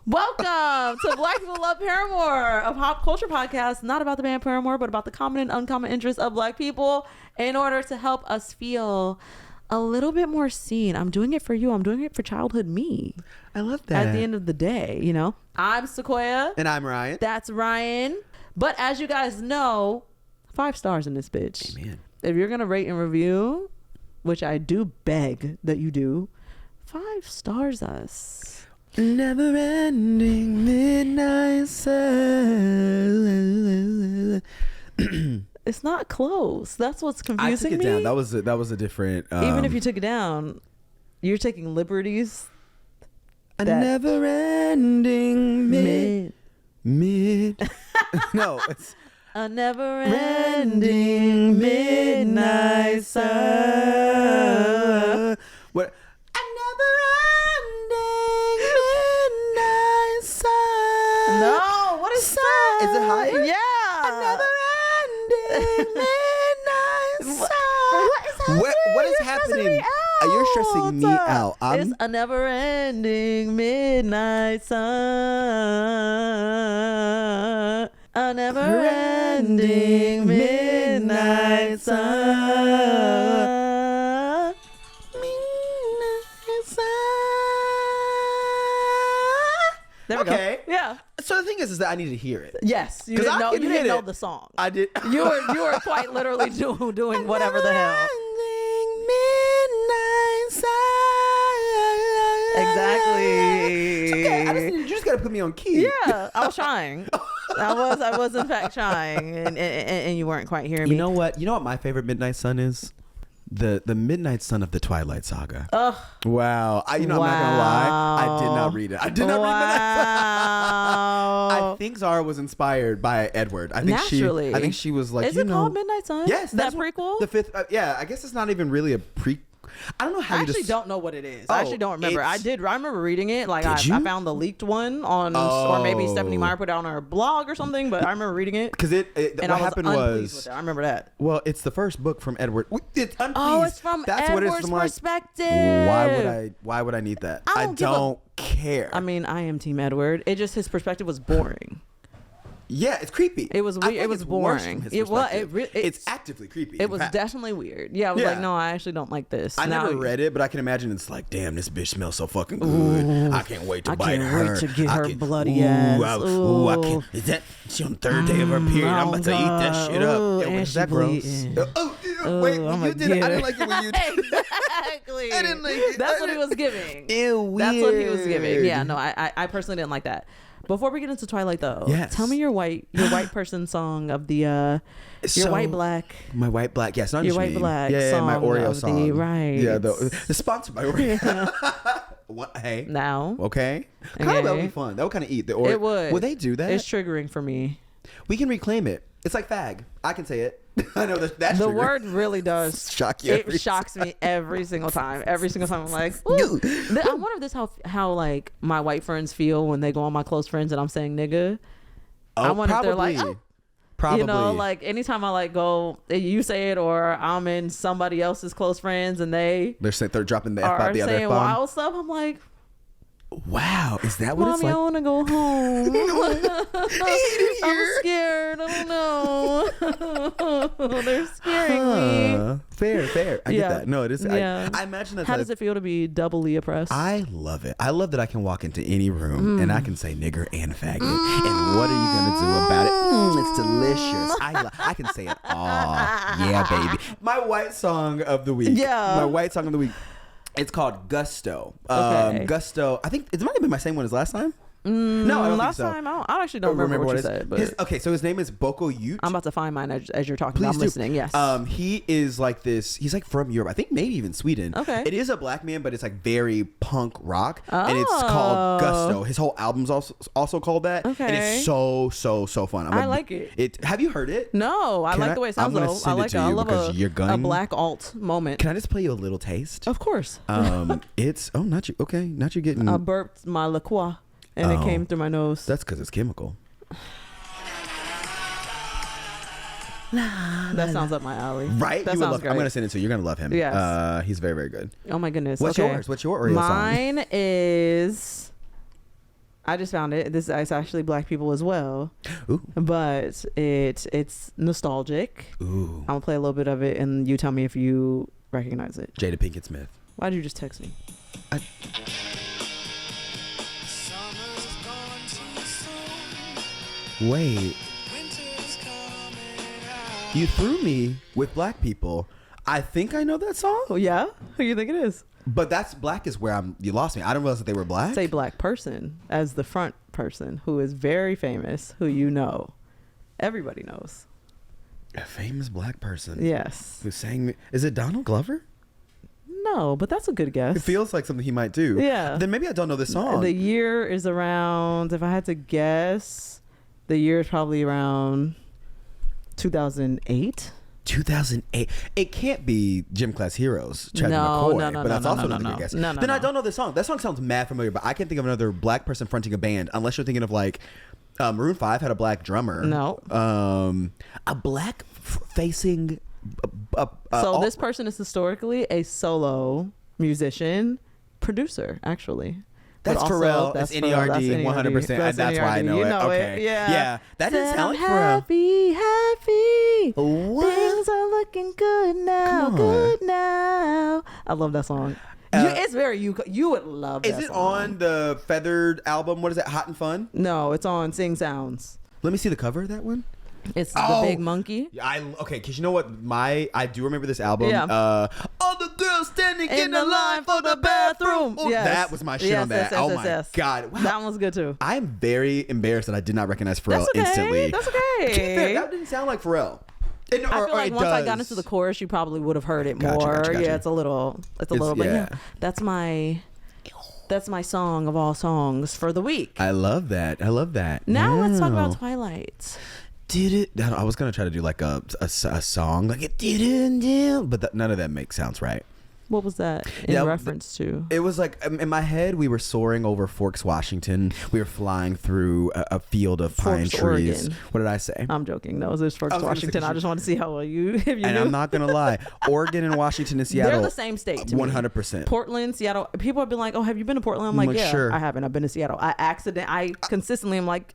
Welcome to Black People Love Paramore, a pop culture podcast not about the band Paramore, but about the common and uncommon interests of Black people in order to help us feel a little bit more seen. I'm doing it for you. I'm doing it for childhood me. I love that. At the end of the day, you know, I'm Sequoia. And I'm Ryan. That's Ryan. But as you guys know, 5 stars in this bitch. Amen. If you're going to rate and review, which I do beg that you do, 5 stars us. Never ending midnight sun. It's not close. That's what's confusing me. I took it down. That was a different. Even if you took it down, you're taking liberties. A never ending mid. No, it's a never ending midnight sun. What? A never ending midnight sun. No, what is that? Is it higher? Yeah. A never ending midnight sun. What is happening? What is happening? You're stressing me out. It's a never ending midnight sun. A never ending midnight sun. Midnight sun. There we go. Yeah. So the thing is that I need to hear it. Yes, you didn't know the song. I did. You were quite literally doing whatever the hell. Exactly. It's okay. You just gotta put me on key. Yeah, I was trying. I was in fact trying, and you weren't quite hearing me. You know what? You know what my favorite Midnight Sun is? The Midnight Sun of the Twilight Saga. Ugh. Wow. I'm not gonna lie. I did not read it. I did not read Midnight Sun. I think Zara was inspired by Edward. I think she was like, is it called Midnight Sun? Yes. That prequel? The 5th. Yeah. I guess it's not even really a prequel. I don't know how I actually don't know what it is. I actually don't remember. I remember reading it. Like I found the leaked one on, or maybe Stephanie Meyer put it on her blog or something. But I remember reading it because what happened was I remember that. Well, it's the first book from Edward. It's unpleased. Oh, it's from Edward's perspective. Why would I need that? I don't care. I mean, I am Team Edward. It just his perspective was boring. Yeah, it's creepy. It was weird. It was boring. It's actively creepy. It was definitely weird. Yeah, I was like, no, I actually don't like this. I never read it, but I can imagine it's like, damn, this bitch smells so fucking good. Ooh, I can't wait to bite her. I can't wait to get her bloody ass. I can't. Is that she on the 3rd day of her period? I'm about to eat that shit up. And is that gross? Wait, you did it. I didn't like it when you did. Exactly. I didn't like it. That's what he was giving. Ew, weird. That's what he was giving. Yeah, no, I personally didn't like that. Before we get into Twilight, though, tell me your white person song of the your white black. My white black, yes, not your white black. Yeah, my Oreo song. Right. Yeah, the sponsored by Oreo. What? Hey. Now. Okay. Kind of that would be fun. That would kind of eat the Oreo. It would. Would they do that? It's triggering for me. We can reclaim it. It's like fag. I can say it. I know that's the word really does shock you. It shocks me every single time. Every single time I'm like, ooh. I wonder if this how like my white friends feel when they go on my close friends and I'm saying nigga. I wonder if they're like, probably. You know, like anytime I like go, you say it, or I'm in somebody else's close friends and they're dropping the F by the other saying F-bomb. wild stuff. I'm like, wow, is that what Mommy, it's like? I want to go home. I'm scared. I don't know. They're scaring me. Fair. I get that. No, it is. Yeah. I imagine that's how does it feel to be doubly oppressed? I love it. I love that I can walk into any room and I can say nigger and faggot. And what are you gonna do about it? It's delicious. I can say it all. Yeah, baby. My white song of the week. Yeah. My white song of the week. It's called Gusto. Okay. Gusto. I think it might have been my same one as last time. No, I don't last think so. time I actually don't remember what you said. But okay, so his name is Boko Ute. I'm about to find mine as you're talking. Please I'm do. listening. Yes. He is like this. He's like from Europe. I think maybe even Sweden. Okay. It is a black man, but it's like very punk rock, and it's called Gusto. His whole album's also called that. Okay. And it's so fun. I like it. Have you heard it? No, I like the way it sounds. Though. I like it. I love a black alt moment. Can I just play you a little taste? Of course. It's not you. Okay, not you getting. I burped my La Croix. And it came through my nose. That's because it's chemical. That sounds up my alley. Right? That sounds great. I'm going to send it to you. You're going to love him. Yes. He's very, very good. Oh, my goodness. What's yours? What's your Oreo song? Mine is... I just found it. This is actually Black people as well. Ooh. But it's nostalgic. Ooh. I'm gonna play a little bit of it, and you tell me if you recognize it. Jada Pinkett Smith. Why did you just text me? Wait. You threw me with Black people. I think I know that song. Oh yeah, who you think it is? But that's Black is where you lost me. I didn't realize that they were Black. Say Black person as the front person who is very famous, who you know, everybody knows. A famous Black person. Yes. Who sang? Is it Donald Glover? No, but that's a good guess. It feels like something he might do. Yeah. Then maybe I don't know this song. The year is around. If I had to guess, the year is probably around 2008. 2008. It can't be Gym Class Heroes. Travis No, McCoy, no, but that's also no, another no. good guess. No, no, then I no. don't know this song. That song sounds mad familiar, but I can't think of another Black person fronting a band unless you're thinking of like Maroon 5 had a Black drummer. No. A Black facing. So this person is historically a solo musician, producer, actually. That's But also, Pharrell. that's It's Pharrell. That's NERD, 100%. That's That's why I NERD. know You it. know Okay. it. Yeah. That didn't Said sound like I'm Pharrell. happy. What? Things are looking good now. Come on. Good now. I love that song. It's very you would love that Is it song. on the Feathered album? What is it? Hot and Fun? No, it's on Sing Sounds. Let me see the cover of that one. It's Oh. the big monkey. Okay, because you know what? I do remember this album. Yeah. All the girls standing in the line for the bathroom. Oh, Yes. that was my shit Yes, on that. yes, Oh yes, my yes. God. Wow. That one was good too. I am very embarrassed that I did not recognize Pharrell That's okay. instantly. That's To be fair, okay. that didn't sound like Pharrell. I feel like once I got into the chorus, you probably would have heard it more. Gotcha. Yeah, it's a little, but yeah. That's my song of all songs for the week. I love that. Now let's talk Wow. about Twilight. I was gonna try to do like a song like it didn't, but none of that sounds right. What was that in reference to? It was like in my head we were soaring over Forks, Washington. We were flying through a field of pine Forks, trees. Oregon. What did I say? I'm joking. No, it was Forks, Washington. I just want to see how well if you And knew. I'm not gonna lie, Oregon and Washington and Seattle, They're the same state to me. 100%. Portland, Seattle. People have been like, "Oh, have you been to Portland?" I'm like, like, "Yeah, sure. I haven't. I've been to Seattle. I consistently am like,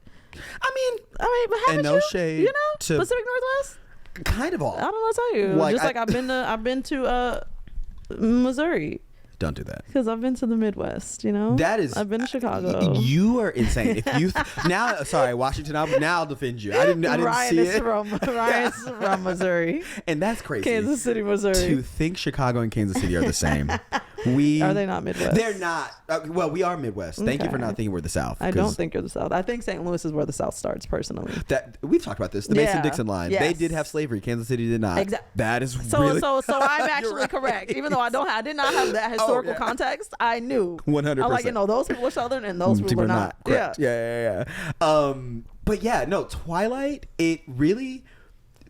I mean, but haven't and no you? shade You know, to- Pacific Northwest. kind of all. I don't know what to tell you. Like, Just like I've been to Missouri Don't do that. because I've been to the Midwest. You know, That is. I've been to Chicago. You are insane. If you now, sorry, Washington. Now I'll defend you. I didn't Ryan see is it. Ryan's from Missouri, And that's crazy. Kansas City, Missouri. To think Chicago and Kansas City are the same. We Are they not Midwest? They're not. Well, we are Midwest. Thank you for Okay. not thinking we're the South. I don't 'cause think you're the South. I think St. Louis is where the South starts, personally. that we've talked about this. The Yeah. Mason-Dixon line. They Yes. did have slavery. Kansas City did not. So That is really. I'm You're actually right. correct, even though I did not have that historical yeah. context. I knew 100%. I'm like, those people are Southern and those people are not. Correct. Yeah. But yeah, no. Twilight. It really,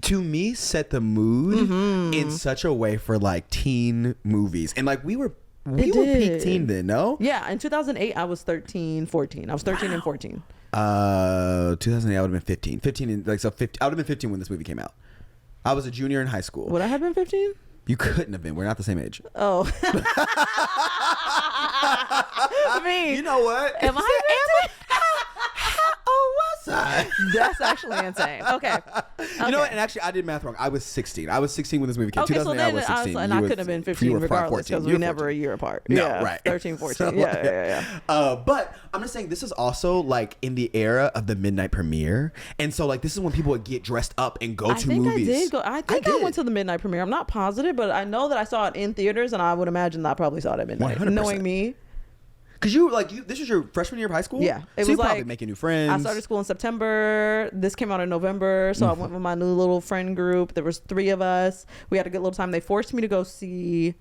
to me, set the mood in such a way for like teen movies, and like we were peak did. teen then. No. Yeah, in 2008 I was 13, 14. I was 13 and 14. 2008. I would have been 15. 15 and like so. 50, I would have been 15 when this movie came out. I was a junior in high school. Would I have been 15? You couldn't have been. We're not the same age. Oh. Me. You know what? Am I? How old was I? That's actually insane. Okay. You know what? And actually, I did math wrong. I was 16. I was 16 when this movie came. Okay, so 2008, I then was 16. and You I were- couldn't have been you 15 were regardless 14. because You we were never 14. a year apart. No, Yeah, right. 13, 14. So, Yeah. But I'm just saying this is also like in the era of the midnight premiere, and so like this is when people would get dressed up and go to movies. I did go. I think I did. went to the midnight premiere. I'm not positive, but I know that I saw it in theaters, and I would imagine that I probably saw it at midnight. 100%. Knowing me, Cause you this was your freshman year of high school. Yeah, it so was you're probably like- making new friends. I started school in September. This came out in November, so I went with my new little friend group. There was 3 of us. We had a good little time. They forced me to go see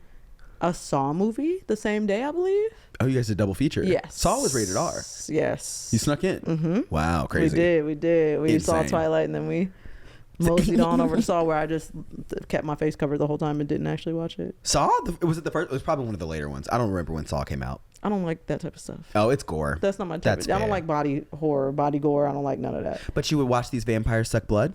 a Saw movie the same day, I believe. Oh, you guys did double feature. Yes. Saw was rated R. Yes. You snuck in. Mm-hmm. Wow, crazy. We did. We saw Insane. Twilight, and then we moseyed on over to Saw, where I just kept my face covered the whole time and didn't actually watch it. Saw? Was it the first? It was probably one of the later ones. I don't remember when Saw came out. I don't like that type of stuff. Oh, it's gore. That's not my type. That's I don't fair. like body horror, body gore. I don't like none of that. But you would watch these vampires suck blood?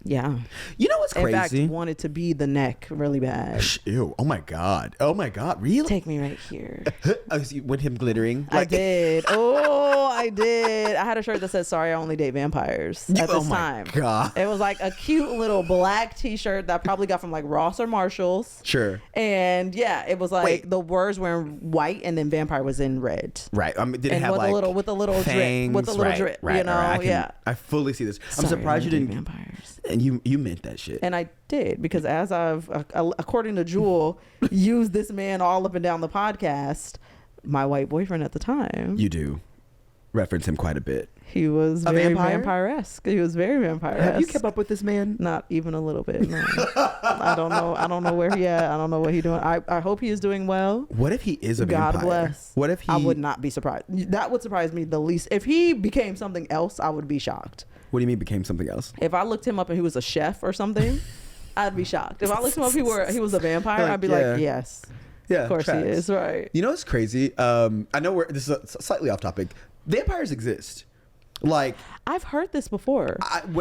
Yeah. You know what's In fact, crazy? wanted to be the neck really bad. Ew. Oh my god. Oh my god. Really? Take me right here. Oh, so you- with him glittering? I did. Oh, I I did. I had a shirt that said "Sorry, I only date vampires" at this time. God. It was like a cute little black T-shirt that I probably got from like Ross or Marshalls. Sure. And yeah, it was like the words were in white and then vampire was in red. Right. Did it and have with like with a little drip, with a little drip, you know? I fully see this. I'm Sorry, surprised you didn't. Vampires. And you meant that shit. And I did, because as I've, according to Jewel, used this man all up and down the podcast, my white boyfriend at the time. You do reference him quite a bit. He was very vampire-esque. He was very vampire-esque. Have you kept up with this man? Not even a little bit. No. I don't know where he at. I don't know what he's doing. I hope he is doing well. What if he is a vampire? God bless. What if he? I would not be surprised. That would surprise me the least. If he became something else, I would be shocked. What do you mean became something else? If I looked him up and he was a chef or something, I'd be shocked. If I looked him up, he was a vampire, I'd be like, yes. Yeah, of course tracks. he is, right? You know what's crazy? I know this is slightly off topic. Vampires exist. Like, I've heard this before.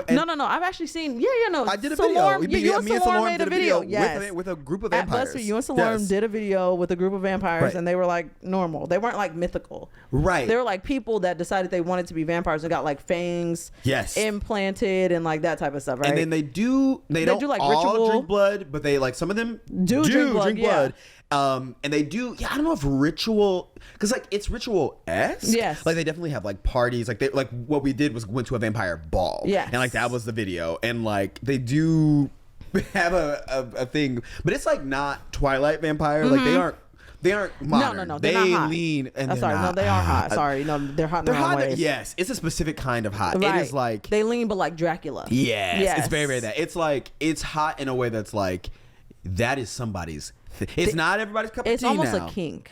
No. I've actually seen. No. I did a video. You and Salorm made a video. Yes. With a group of vampires. At BuzzFeed, you and Salorm did a video with a group of vampires, right. and they were like normal. They weren't like mythical. Right. They were like people that decided they wanted to be vampires and got like fangs. Yes. Implanted and like that type of stuff. Right. And then they don't do like all ritual. drink blood, but they like some of them do drink blood. And they do. Yeah, I don't know if ritual, because like it's ritual-esque. Yes. Like they definitely have like parties. Like what we did was went to a vampire ball. Yeah. And like that was the video. And like they do have a thing, but it's like not Twilight vampire. Mm-hmm. Like they aren't modern. No. They not hot. lean and they're sorry, not no, they are hot. Sorry, no, they're hot in their own ways. Yes, it's a specific kind of hot. Right. It is like they lean, but like Dracula. Yes. It's very, very that. It's like it's hot in a way that's like that is somebody's. It's not everybody's cup of tea. It's almost now. A kink.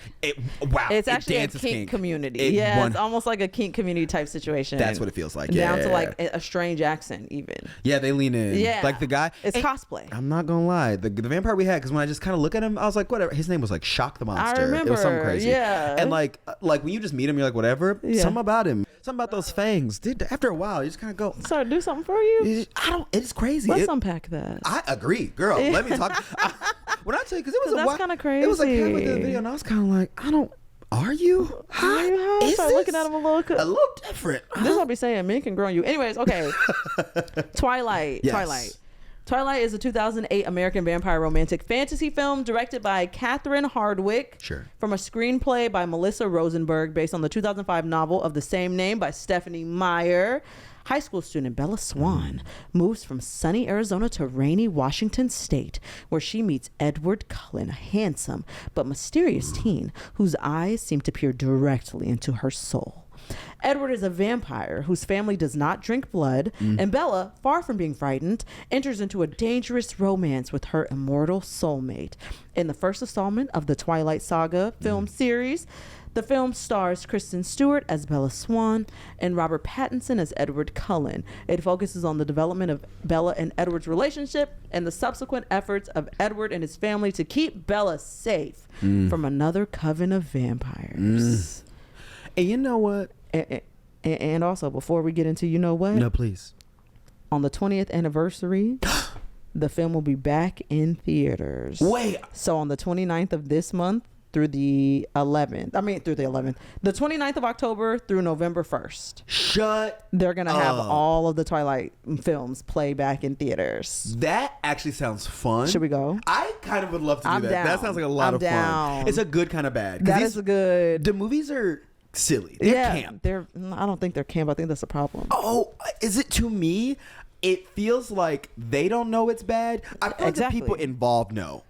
Wow. It's actually a kink community. It's almost like a kink community type situation. That's what it feels like. Down to like a strange accent even. Yeah, they lean in. Yeah. Like the guy. It's cosplay. I'm not going to lie. The vampire we had, because when I just kind of look at him, I was like, whatever. His name was like Shock the Monster. I remember. It was something crazy. Yeah. And like when you just meet him, you're like, whatever. Yeah. Something about him. Something about those fangs. Dude, after a while, you just kind of go. So do something for you? It's crazy. Let's unpack that. I agree. Girl, let me talk. When I tell you, because it was that's kind of crazy. It was like halfway through the video, and I was kind of like, are you hot? Is this? Looking at him a little different. This is what I be saying. Men can grow on you. Anyways, okay. Twilight. Yes. Twilight is a 2008 American vampire romantic fantasy film directed by Catherine Hardwicke. Sure. From a screenplay by Melissa Rosenberg based on the 2005 novel of the same name by Stephanie Meyer. High school student Bella Swan moves from sunny Arizona to rainy Washington State, where she meets Edward Cullen, a handsome but mysterious teen whose eyes seem to peer directly into her soul. Edward is a vampire whose family does not drink blood, and Bella, far from being frightened, enters into a dangerous romance with her immortal soulmate. In the first installment of the Twilight Saga film series, the film stars Kristen Stewart as Bella Swan and Robert Pattinson as Edward Cullen. It focuses on the development of Bella and Edward's relationship and the subsequent efforts of Edward and his family to keep Bella safe from another coven of vampires. And you know what? And also, before we get into you know what? No, please. On the 20th anniversary, the film will be back in theaters. Wait. So on the 29th of this month, through the 11th. The 29th of October through November 1st. They're going to have all of the Twilight films play back in theaters. That actually sounds fun. Should we go? I kind of would love to do that. Down. That sounds like a lot of fun. It's a good kind of bad. That is a good. The movies are silly. They're camp. I don't think they're camp. I think that's a problem. Oh, is it to me? It feels like they don't know it's bad. I feel like the people involved know.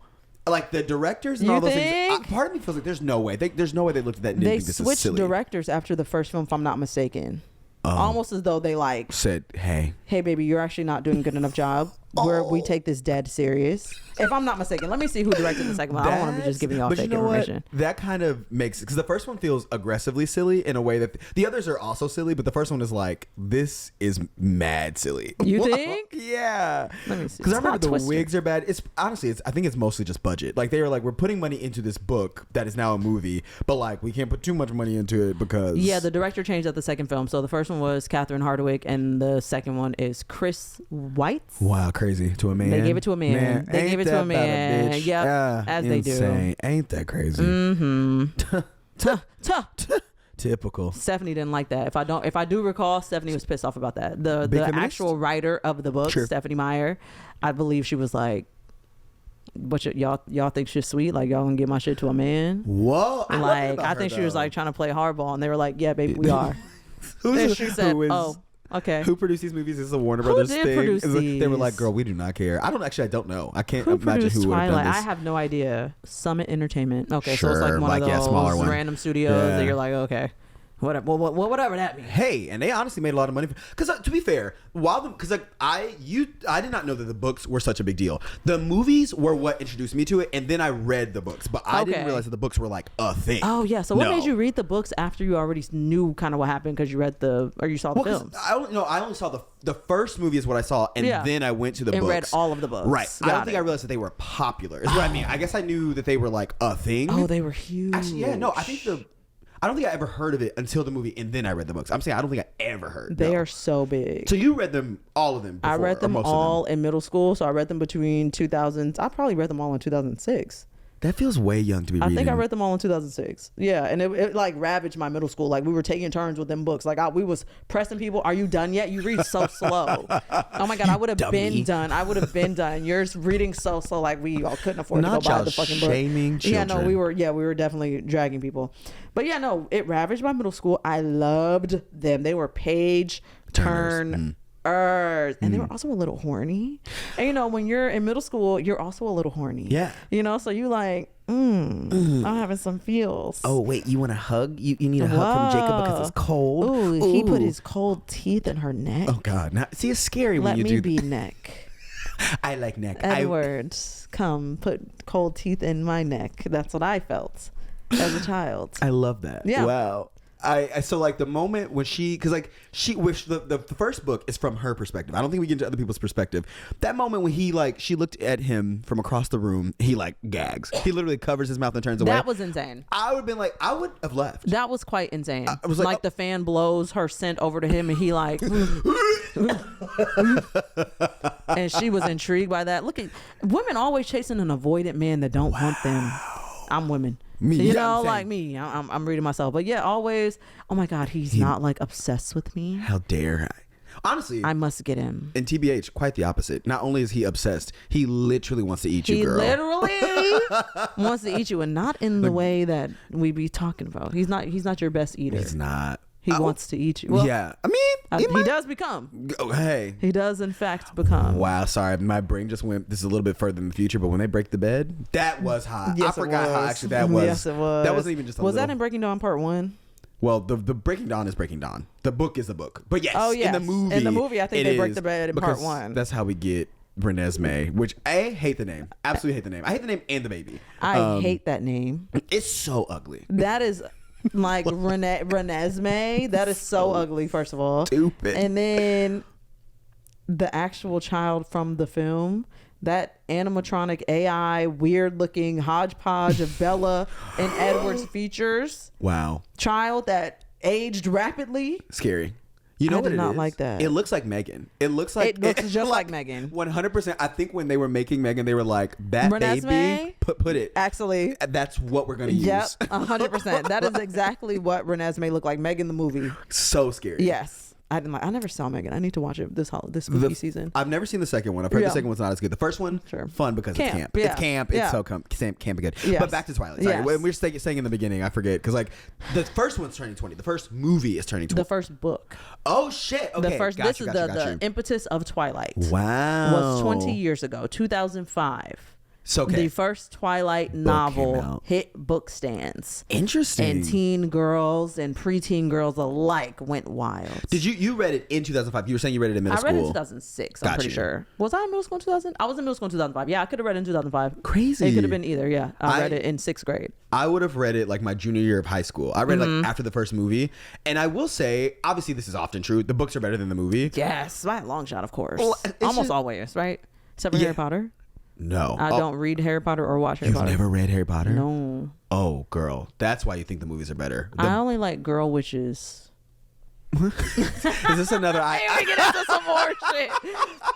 Like the directors and all those things. Part of me feels like there's no way. There's no way they looked at that and didn't think this is silly. They switched directors after the first film, if I'm not mistaken. Almost as though they said, hey baby, you're actually not doing a good enough job. We take this dead serious. If I'm not mistaken, let me see who directed the second one. I don't want to be just giving y'all fake information. What? That kind of makes it, because the first one feels aggressively silly in a way that the others are also silly, but the first one is like, this is mad silly. You think? Yeah. Let me see. Because I remember the wigs are bad. It's honestly, I think it's mostly just budget. Like they were like, we're putting money into this book that is now a movie, but like we can't put too much money into it because the director changed at the second film. So the first one was Catherine Hardwicke, and the second one is Chris Weitz. Wow, crazy. To a man. They gave it to a man. They gave it to a man. Yep. As they do. Ain't that crazy? Mm-hmm. Typical. Stephanie didn't like that. If I do recall, Stephanie was pissed off about that. The actual writer of the book, sure. Stephanie Meyer, I believe she was like, "What y'all think she's sweet? Like y'all gonna give my shit to a man?" Whoa! I think she was like trying to play hardball, and they were like, "Yeah, baby, we are." She said, "Oh, okay." Who produced these movies? Is this a Warner Brothers thing? Produce these? They were like, "Girl, we do not care." I don't know. I can't imagine produced who would have done Twilight? this. I have no idea. Summit Entertainment. Okay, sure, so it's like one of those smaller one. random studios that you're like, okay. Whatever that means. Hey, and they honestly made a lot of money because to be fair, I did not know that the books were such a big deal. The movies were what introduced me to it, and then I read the books, but I didn't realize that the books were like a thing. Oh yeah, so what made you read the books after you already knew kind of what happened because you read you saw the films? I only saw the first movie is what I saw, and then I went to the books and read all of the books. Right, I don't think I realized that they were popular. Is what I mean. I guess I knew that they were like a thing. Oh, they were huge. Actually, yeah, no, I don't think I ever heard of it until the movie, and then I read the books. I'm saying I don't think I ever heard. They are so big. So you read them, all of them before, I read them all in middle school, so I read them between 2000s. I probably read them all in 2006. That feels way young to be reading. I think I read them all in 2006. Yeah, and it like ravaged my middle school. Like we were taking turns with them books. Like we was pressing people. Are you done yet? You read so slow. Oh my God, I would have been done. I would have been done. You're reading so slow. Like we all couldn't afford to go buy the fucking book. Shaming children. Yeah, no, we were definitely dragging people. But yeah, no, it ravaged my middle school. I loved them. They were page turn. And they were also a little horny. And when you're in middle school, you're also a little horny. Yeah. So you like, I'm having some feels. Oh wait, you want a hug? You need a hug from Jacob because it's cold. Ooh, he put his cold teeth in her neck. Oh God, now see, it's scary when you do. Let me be neck. I like neck. Edward, come put cold teeth in my neck. That's what I felt as a child. I love that. Yeah. Wow. I so like the moment when the first book is from her perspective. I don't think we get into other people's perspective. That moment when she looked at him from across the room, he like gags. He literally covers his mouth and turns away. That was insane. I would have left. That was quite insane. I was like the fan blows her scent over to him and he like and she was intrigued by that. Look at women always chasing an avoidant man that don't want them. I'm women. Me, like me. I'm reading myself. But yeah, always, oh my God, he's not like obsessed with me. How dare I? Honestly, I must get him. And TBH, quite the opposite. Not only is he obsessed, he literally wants to eat you, girl. He literally wants to eat you, and not in the way that we be talking about. He's not your best eater. He's not. He wants to eat you. Well, yeah. I mean, he does become. Oh, hey. He does, in fact, become. Wow. Sorry. My brain just went, this is a little bit further in the future, but when they break the bed, that was hot. Yes, I forgot how actually that was. Yes, it was. That wasn't even just Was that in Breaking Dawn Part 1? Well, the Breaking Dawn is Breaking Dawn. The book is the book. But yes, yes. In the movie, I think they break the bed in Part 1. That's how we get Renesmee, which I hate the name. Absolutely hate the name. I hate the name and the baby. I hate that name. It's so ugly. That is... like Renesmee, that is so ugly, first of all. Stupid. And then the actual child from the film, that animatronic AI weird looking hodgepodge of Bella and Edward's features. Wow. Child that aged rapidly. Scary. You know I what did it not is? like that. It looks like Megan. It looks just like Megan. 100%. I think when they were making Megan, they were like, that Renesmee? baby, put it. Actually. That's what we're going to use. Yep, 100%. That is exactly what Renesmee looked like. Megan the movie. So scary. Yes. I never saw Megan. I need to watch it this spooky season. I've never seen the second one. I've heard the second one's not as good. The first one, fun because it's camp. Yeah. It's camp. It's so camp and good. Yes. But back to Twilight. Sorry. Yes. When we were saying in the beginning, I forget. Because like the first one's turning 20. The first movie is turning 20. The first book. Oh, shit. Okay. This is the impetus of Twilight. Wow. Was 20 years ago, 2005. So the first Twilight novel hit book stands. Interesting. And teen girls and preteen girls alike went wild. Did you read it in 2005? You were saying you read it in middle school. I read it in 2006. I'm pretty sure. Was I in middle school in 2000? I was in middle school in 2005. Yeah, I could have read it in 2005. Crazy. It could have been either. Yeah, I read it in 6th grade. I would have read it like my junior year of high school. I read it like after the first movie. And I will say, obviously this is often true. The books are better than the movie. Yes, by a long shot, of course. Well, almost always, right? Except for Harry Potter. No. I don't read Harry Potter or watch Harry Potter. You've never read Harry Potter? No. Oh, girl. That's why you think the movies are better. I only like girl witches. Is this another... we get into some more shit.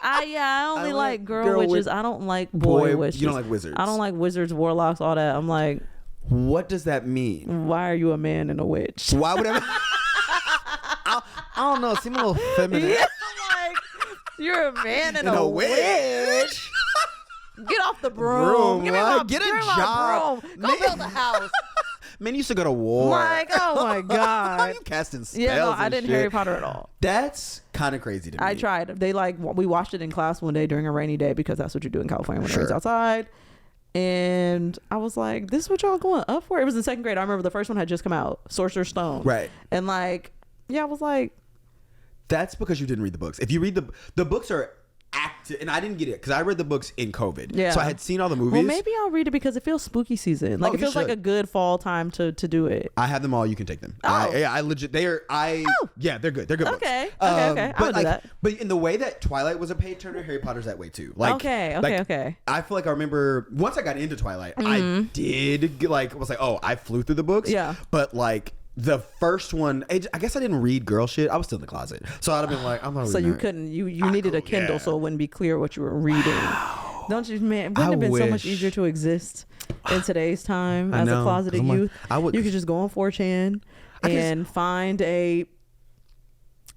I only like girl witches. I don't like boy witches. You don't like wizards? I don't like wizards, warlocks, all that. I'm like... What does that mean? Why are you a man and a witch? Why would I don't know. It seemed a little feminine. Yeah, like, you're a man and a witch. Get off the broom. Give me my, get a give me my job. broom. Go build a house. Men used to go to war. Like, oh my God. You casting spells. Yeah, no, I and didn't shit. Harry Potter at all. That's kind of crazy to me. I tried. They we watched it in class one day during a rainy day because that's what you do in California when it's outside. And I was like, this is what y'all going up for? It was in second grade. I remember the first one had just come out, Sorcerer's Stone. Right. And like, yeah, I was like, that's because you didn't read the books. If you read the books are active, and I didn't get it because I read the books in COVID. Yeah. So I had seen all the movies. Well, maybe I'll read it because it feels spooky season. Like it feels like a good fall time to do it. I have them all. You can take them. Oh. I legit. Yeah, they're good. They're good. Okay. Books. Okay. I'll do that. But in the way that Twilight was a page turner, Harry Potter's that way too. Like, okay. I feel like I remember once I got into Twilight, I did was like, oh, I flew through the books. Yeah. But like the first one, I guess I didn't read girl shit. I was still in the closet, so I'd have been like, I'm not. So you couldn't. You needed a Kindle so it wouldn't be clear what you were reading. Don't you, man? Wouldn't it have been so much easier to exist in today's time as a closeted youth? You could just go on 4chan and find a.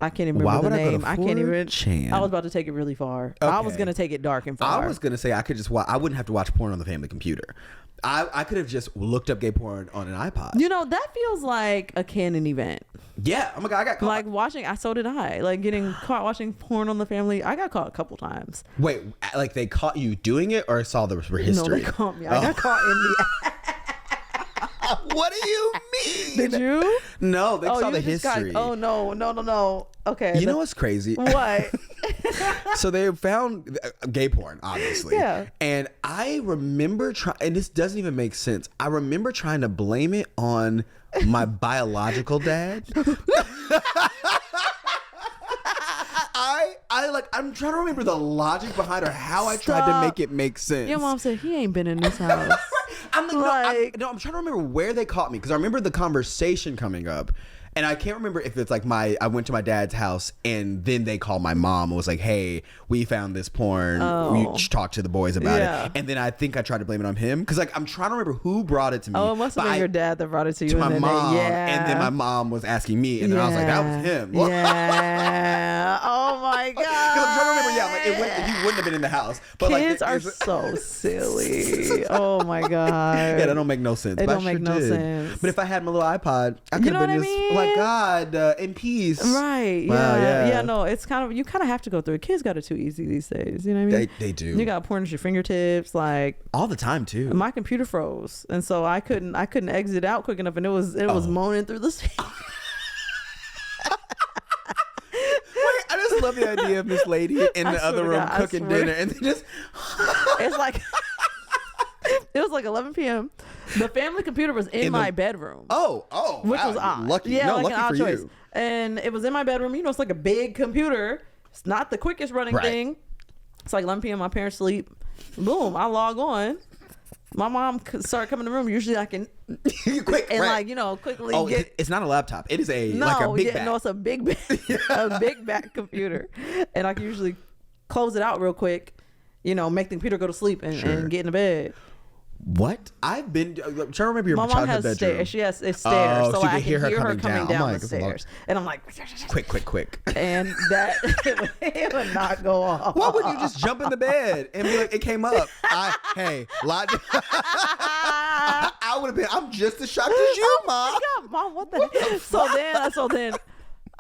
I can't even remember the name. I can't even. I was about to take it really far. Okay. I was gonna take it dark and far. I was gonna say I could just watch. I wouldn't have to watch porn on the family computer. I could have just looked up gay porn on an iPod. You know, that feels like a canon event. Yeah. Oh my God, I got caught. Like watching. So did I. Like getting caught watching porn on the family. I got caught a couple times. Wait, like they caught you doing it, or saw the history? No, they caught me. I got caught in the. What do you mean? Did you? No, they saw the history. No. Okay. You know what's crazy? What? So they found gay porn, obviously. Yeah. And I remember and this doesn't even make sense. I remember trying to blame it on my biological dad. I'm trying to remember the logic behind or how I tried to make it make sense. Your mom said he ain't been in this house. I'm trying to remember where they caught me because I remember the conversation coming up. And I can't remember if it's like I went to my dad's house and then they called my mom and was like, hey, we found this porn. We talked to the boys about it. And then I think I tried to blame it on him because like I'm trying to remember who brought it to me. Oh, it must have been your dad that brought it to you. To my mom. And then my mom was asking me and then I was like, that was him. Yeah. Oh my God. Because I'm trying to remember, he wouldn't have been in the house. But kids are so silly. Oh my God. Yeah, that don't make no sense. It don't make no sense. But if I had my little iPod, I could have been this. Like God, in peace. Right. Wow, yeah. No, it's you kind of have to go through it. Kids got it too easy these days. You know what I mean? They do. You got porn at your fingertips, like all the time too. My computer froze, and so I couldn't exit out quick enough, and it was moaning through the speaker. I just love the idea of this lady in the other room cooking dinner, and they just. It's like. It was like 11 p.m. The family computer was in my bedroom. Oh, which was odd. Lucky, yeah, like lucky an odd for choice. you. And it was in my bedroom. You know, it's like a big computer. It's not the quickest running thing. It's like 11 p.m. My parents sleep. Boom, I log on. My mom started coming in the room. Usually I can quick and quickly get. It's not a laptop. It is like a big back. No, it's a big back computer, and I can usually close it out real quick. Make the computer go to sleep and get in the bed. What? I've been trying to remember your My childhood mom has bedroom. Stairs. She has stairs, so I can hear her coming down the stairs. And I'm like, quick. And that it would not go off. Why would you just jump in the bed and be like, it came up? I would have been. I'm just as shocked as you, Mom. God, Mom, what the heck? So then,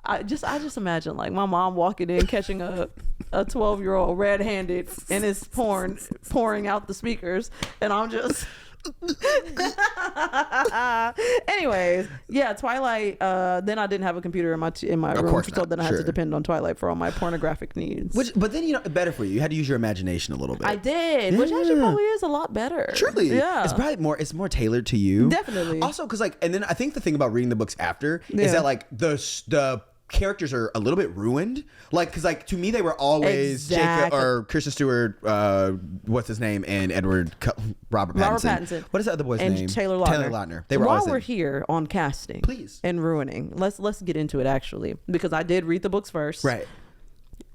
I just imagine like my mom walking in, catching a 12-year-old red-handed and it's pouring out the speakers, and I'm just anyways, yeah, Twilight. Then I didn't have a computer in my room, so then I had to depend on Twilight for all my pornographic needs. But then better for you. You had to use your imagination a little bit. I did, which actually probably is a lot better. Truly, yeah. It's probably more. It's more tailored to you. Definitely. Also, because and then I think the thing about reading the books after is that the characters are a little bit ruined, because to me they were always Jacob or Kristen Stewart, what's his name, and Robert Pattinson. What is the other boy's name? And Taylor Lautner. They were While we're here on casting, please, and ruining, let's get into it actually, because I did read the books first, right?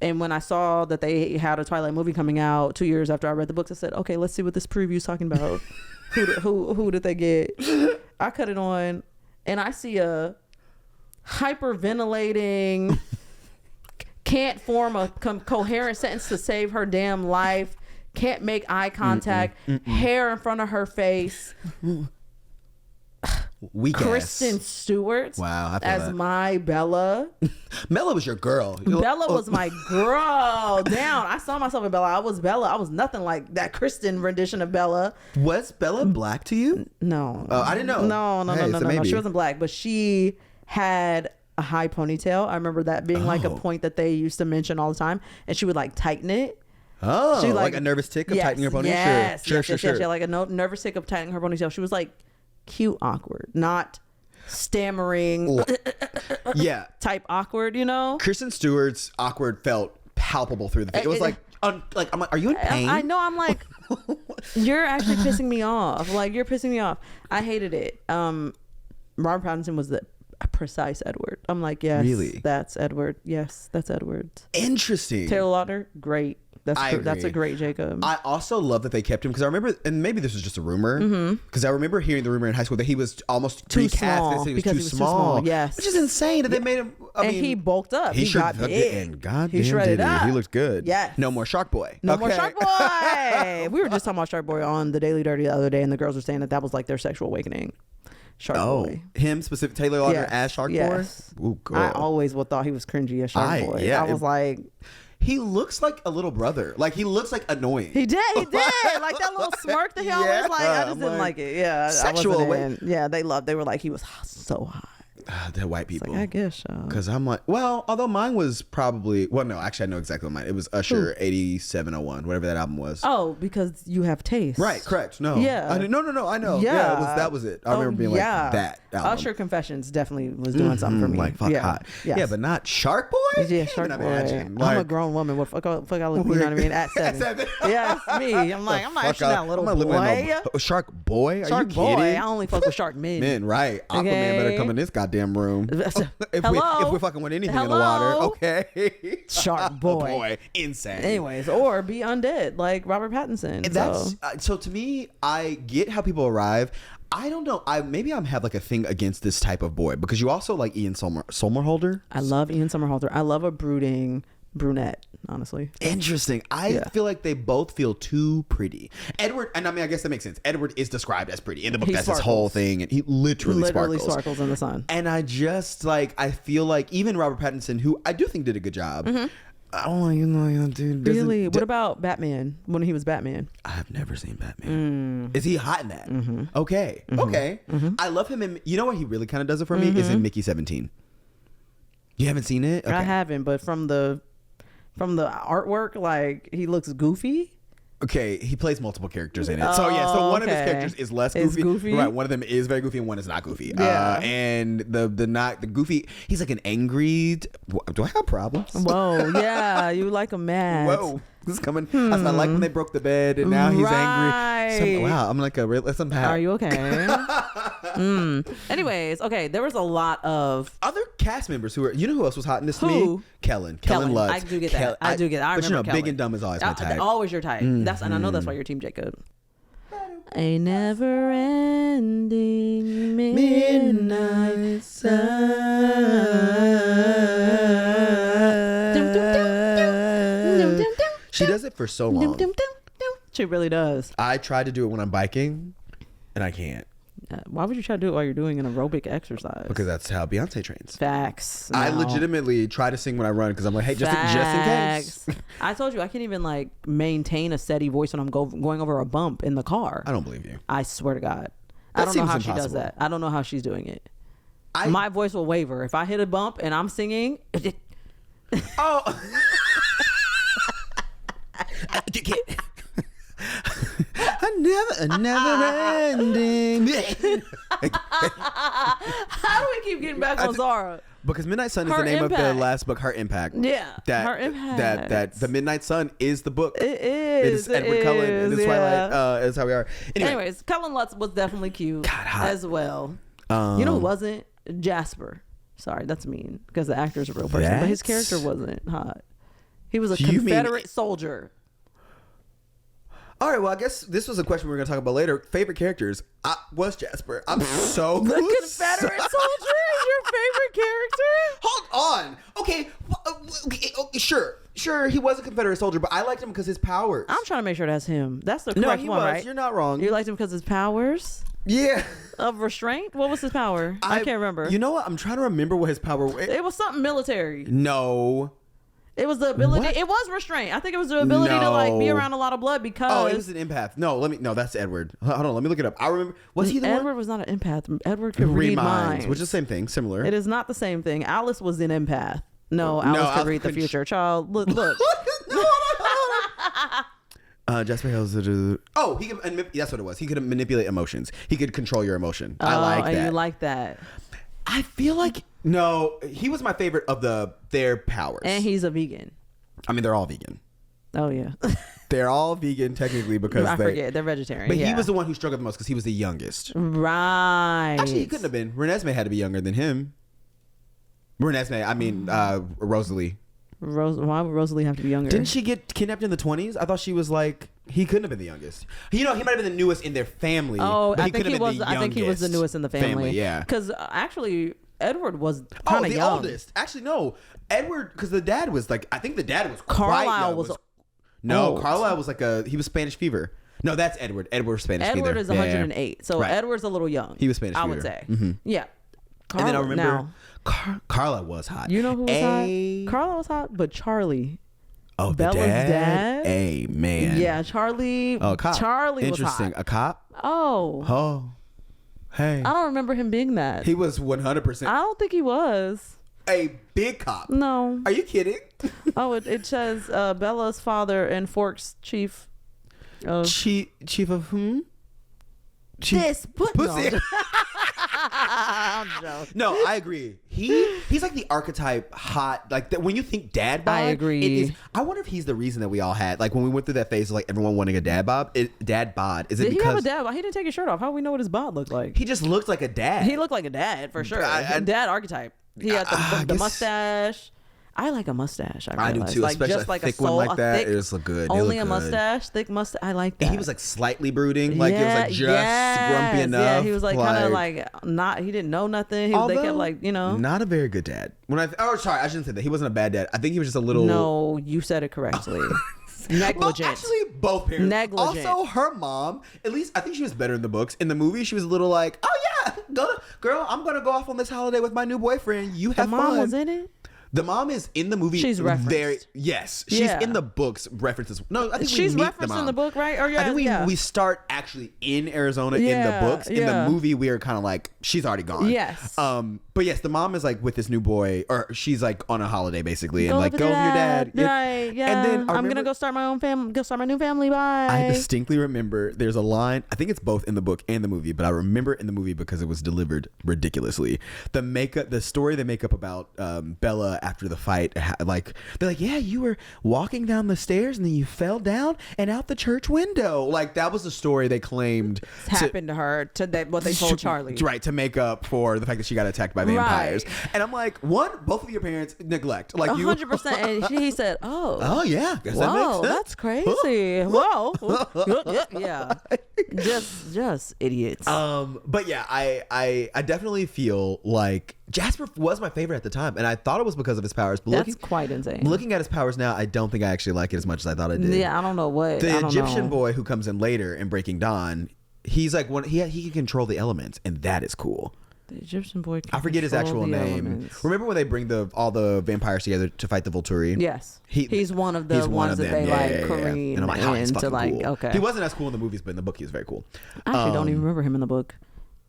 And when I saw that they had a Twilight movie coming out 2 years after I read the books, I said, okay, let's see what this preview is talking about. Who did they get? I cut it on, and I see a hyperventilating, can't form a coherent sentence to save her damn life, can't make eye contact, hair in front of her face. Weak Kristen ass. Stewart Wow, I feel as that. my Bella. Bella was your girl. Bella was my girl. Down. I saw myself in Bella. I was Bella. I was nothing like that Kristen rendition of Bella. Was Bella black to you? No. Oh, I didn't know. No. She wasn't black, but she had a high ponytail. I remember that being like a point that they used to mention all the time, and she would like tighten it. Oh, she like a nervous tick of tightening her ponytail. Yes, sure. She had like a nervous tick of tightening her ponytail. She was like cute awkward, not stammering yeah type awkward, you know. Kristen Stewart's awkward felt palpable through the thing. It was like I'm like, are you in pain? I know. I'm like, you're actually pissing me off. Like, you're pissing me off. I hated it. Robert Pattinson was the precise Edward. I'm like, yes, really? That's Edward. Yes, that's Edward. Interesting. Taylor Lautner, great. That's a great Jacob. I also love that they kept him because I remember, and maybe this was just a rumor, because I remember hearing the rumor in high school that he was almost too recast. small He was because too he was small. too small. Yes, which is insane that they made him. I mean, he bulked up. He got big. And goddamn he shredded did he. up. He looked good. Yes. No more Shark Boy. No more Shark Boy. We were just talking about Shark Boy on the Daily Dirty the other day, and the girls were saying that was like their sexual awakening. Shark Boy. Him specific Taylor Lautner as Shark Boy. Ooh, girl. I always thought he was cringy as Shark Boy. Yeah, I was like, he looks like a little brother. Like, he looks like annoying. He did. Like that little smirk that he always like. I just didn't like it. Yeah, sexual. Yeah, they were like, he was so hot. They're white people. Like, I guess so. Because I'm like, well, although mine was probably, well, no, actually I know exactly what mine. It was Usher 8701, whatever that album was. Oh, because you have taste. Right, correct. No. Yeah. No, I know. Yeah. That was it. I remember being like, that album. Usher Confessions definitely was doing something for me. Like, fuck hot. Yes. Yeah, but not Shark Boy? Yeah, Shark Boy. Imagine. I'm a grown woman. What fuck I look, you know what I mean? At 7. At 7. Yeah, it's me. I'm like, I'm not actually that little boy. Shark Boy? Are Shark you Boy. kidding? I only fuck with shark men. Men, right. Aquaman better come in this goddamn room. If we're fucking with anything in the water, okay. Shark Boy. Insane. Anyways, or be undead like Robert Pattinson. That's so to me, I get how people arrive. I don't know. Maybe I have like a thing against this type of boy because you also like Ian Somerhalder. I love Ian Somerhalder. I love a brooding brunette, honestly. Interesting. I feel like they both feel too pretty. Edward, and I mean, I guess that makes sense. Edward is described as pretty in the book. That's his whole thing, and he literally sparkles in the sun. And I just like, I feel like even Robert Pattinson, who I do think did a good job. I don't like, dude. Really? What about Batman? When he was Batman? I have never seen Batman. Is he hot in that? Okay. I love him in. You know what he really kind of does it for me is in Mickey 17. You haven't seen it? Okay. I haven't, but from the artwork, like, he looks goofy. Okay, he plays multiple characters in it. So one of his characters is less goofy. Right, one of them is very goofy and one is not goofy. Yeah. And the goofy, he's like an angry. Do I have problems? Whoa, yeah, you like a mad. Whoa, this is coming. I like when they broke the bed and now he's angry. Wow, I'm like let's unpack. Are you okay? Anyways, okay, there was a lot of other cast members who were. You know who else was hot in this to me? Kellen Lutz. I do get that. I do get that. I remember Kellen. Big and Dumb is always my type. Always your type. And I know that's why you're Team Jacob. A never ending midnight sun. She does it for so long. She really does. I try to do it when I'm biking, and I can't. Why would you try to do it while you're doing an aerobic exercise? Because that's how Beyonce trains. Facts. I legitimately try to sing when I run because I'm like, hey, just in case. I told you I can't even like maintain a steady voice when I'm going over a bump in the car. I don't believe you. I swear to God. I don't know how she does that. I don't know how she's doing it. My voice will waver if I hit a bump and I'm singing. Oh. A never ending. How do we keep getting back on Zara? Because Midnight Sun is the name of the last book, Her Impact. Yeah, Her Impact. That the Midnight Sun is the book. It is. It's Edward Cullen. It's Twilight. Is how we are. Anyways, Cullen Lutz was definitely cute. God, hot. As well. You know who wasn't? Jasper. Sorry, that's mean because the actor's a real person, but his character wasn't hot. He was a Confederate soldier. All right, well, I guess this was a question we are going to talk about later. Favorite characters. Was Jasper. I'm so The Confederate soldier is your favorite character? Hold on. Okay, sure, he was a Confederate soldier, but I liked him because his powers. I'm trying to make sure that's him. That's the correct one, right? You're not wrong. You liked him because his powers? Yeah. Of restraint? What was his power? I can't remember. You know what? I'm trying to remember what his power was. It was something military. No. It was the ability. What? It was restraint. I think it was the ability to like be around a lot of blood because. Oh, it was an empath. No, that's Edward. Hold on, let me look it up. I remember. Was he the Edward one? was not an empath. Edward could read minds, which is the same thing, similar. It is not the same thing. Alice was an empath. No, Alice could read the future. Child, look. Jasper Hill's. Oh, he could. That's what it was. He could manipulate emotions. He could control your emotion. I like that. And you like that. I feel like he was my favorite of their powers. And he's a vegan. I mean, they're all vegan. Oh yeah. They're all vegan technically because I forget they're vegetarian. But he was the one who struggled the most because he was the youngest. Right. Actually, he couldn't have been. Renesmee had to be younger than him. Renesmee, I mean Rosalie. Why would Rosalie have to be younger? Didn't she get kidnapped in the 20s? I thought she was like, he couldn't have been the youngest. He might have been the newest in their family. Oh, but I think he was. I think he was the newest in the family. Yeah. Because actually, Edward was kind of young. Oldest. Actually, no. Edward, because the dad was like, I think the dad was Carlisle quite young. No, old. Carlisle was he was Spanish fever. No, that's Edward. Edward's Spanish fever. Edward is 108. So right. Edward's a little young. He was Spanish fever. I would say. Mm-hmm. Yeah. And then I remember Carla was hot. You know who was hot? Carla was hot, but Charlie. Oh, Bella's dad. Hey, man. Yeah, Charlie. Oh, cop. Charlie was interesting. hot. A cop? Oh. Hey. I don't remember him being that. He was 100%. I don't think he was. A big cop. No. Are you kidding? Oh, it says Bella's father and Fork's chief. Chief of whom? This pussy. No, I agree. He's like the archetype hot. Like when you think dad bod, I agree. I wonder if he's the reason that we all had when we went through that phase of like everyone wanting a dad bod. Dad bod. Is it Did because he have a dad bod? He didn't take his shirt off. How do we know what his bod looked like? He just looked like a dad. He looked like a dad for sure. Dad archetype. He had the mustache. I like a mustache. I do too, especially just like a thick one like that. It just look good. Only a mustache, thick mustache. I like that. And he was like slightly brooding, like it was like just grumpy enough. Yeah, he was like kind of like not. He didn't know nothing. They kept like not a very good dad. Sorry, I shouldn't say that. He wasn't a bad dad. I think he was just a little. No, you said it correctly. Negligent. Well, actually, both parents. Negligent. Also, her mom. At least I think she was better in the books. In the movie, she was a little like, "Oh yeah, girl, I'm gonna go off on this holiday with my new boyfriend. You have fun." The mom was in it. The mom is in the movie. She's referenced. She's in the books. References. No, I think she's referenced in the book, right? Or I think we start actually in Arizona in the books. In the movie, we are kind of like she's already gone. Yes. But yes, the mom is like with this new boy, or she's like on a holiday basically, and like go with your dad. Right. Yeah. And then I'm gonna go start my own family. Go start my new family. Bye. I distinctly remember there's a line. I think it's both in the book and the movie, but I remember it in the movie because it was delivered ridiculously. The story they make up about Bella after the fight. Like they're like, yeah, you were walking down the stairs and then you fell down and out the church window. Like that was the story they claimed happened to her. What they told Charlie, right, to make up for the fact that she got attacked by vampires. Right. And I'm like, both of your parents neglect, like 100%. And he said, oh yeah, guess that makes sense. That's crazy. Whoa, yeah, just idiots. But yeah, I definitely feel like Jasper was my favorite at the time, and I thought it was because of his powers. But that's quite insane. Looking at his powers now, I don't think I actually like it as much as I thought I did. Yeah, I don't know what. The Egyptian boy who comes in later in Breaking Dawn, he's like he can control the elements, and that is cool. The Egyptian boy. I forget his actual name. Elements. Remember when they bring all the vampires together to fight the Volturi? Yes. He's one of the ones that they careen. And I'm like, oh, he's fucking cool. Okay. He wasn't as cool in the movies, but in the book he was very cool. I actually don't even remember him in the book.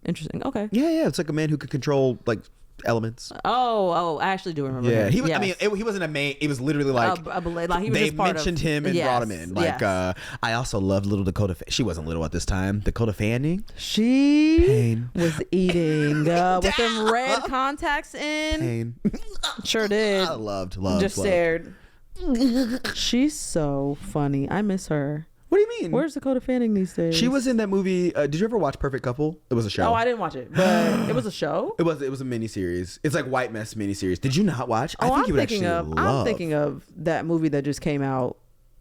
Interesting. Okay. Yeah. It's like a man who could control like elements. Oh, I actually do remember him. He was. Yes. I mean, he wasn't a main. It was literally like he was they just part mentioned him and brought him in. Like I also loved little Dakota. She wasn't little at this time. Dakota Fanning. She was eating with them red contacts in. Pain. Sure did. I loved. Just stared. She's so funny. I miss her. What do you mean? Where's Dakota Fanning these days? She was in that movie. Did you ever watch Perfect Couple? It was a show. Oh, I didn't watch it, but it was a show. It was a miniseries. It's like white mess miniseries. Did you not watch? I'm thinking of that movie that just came out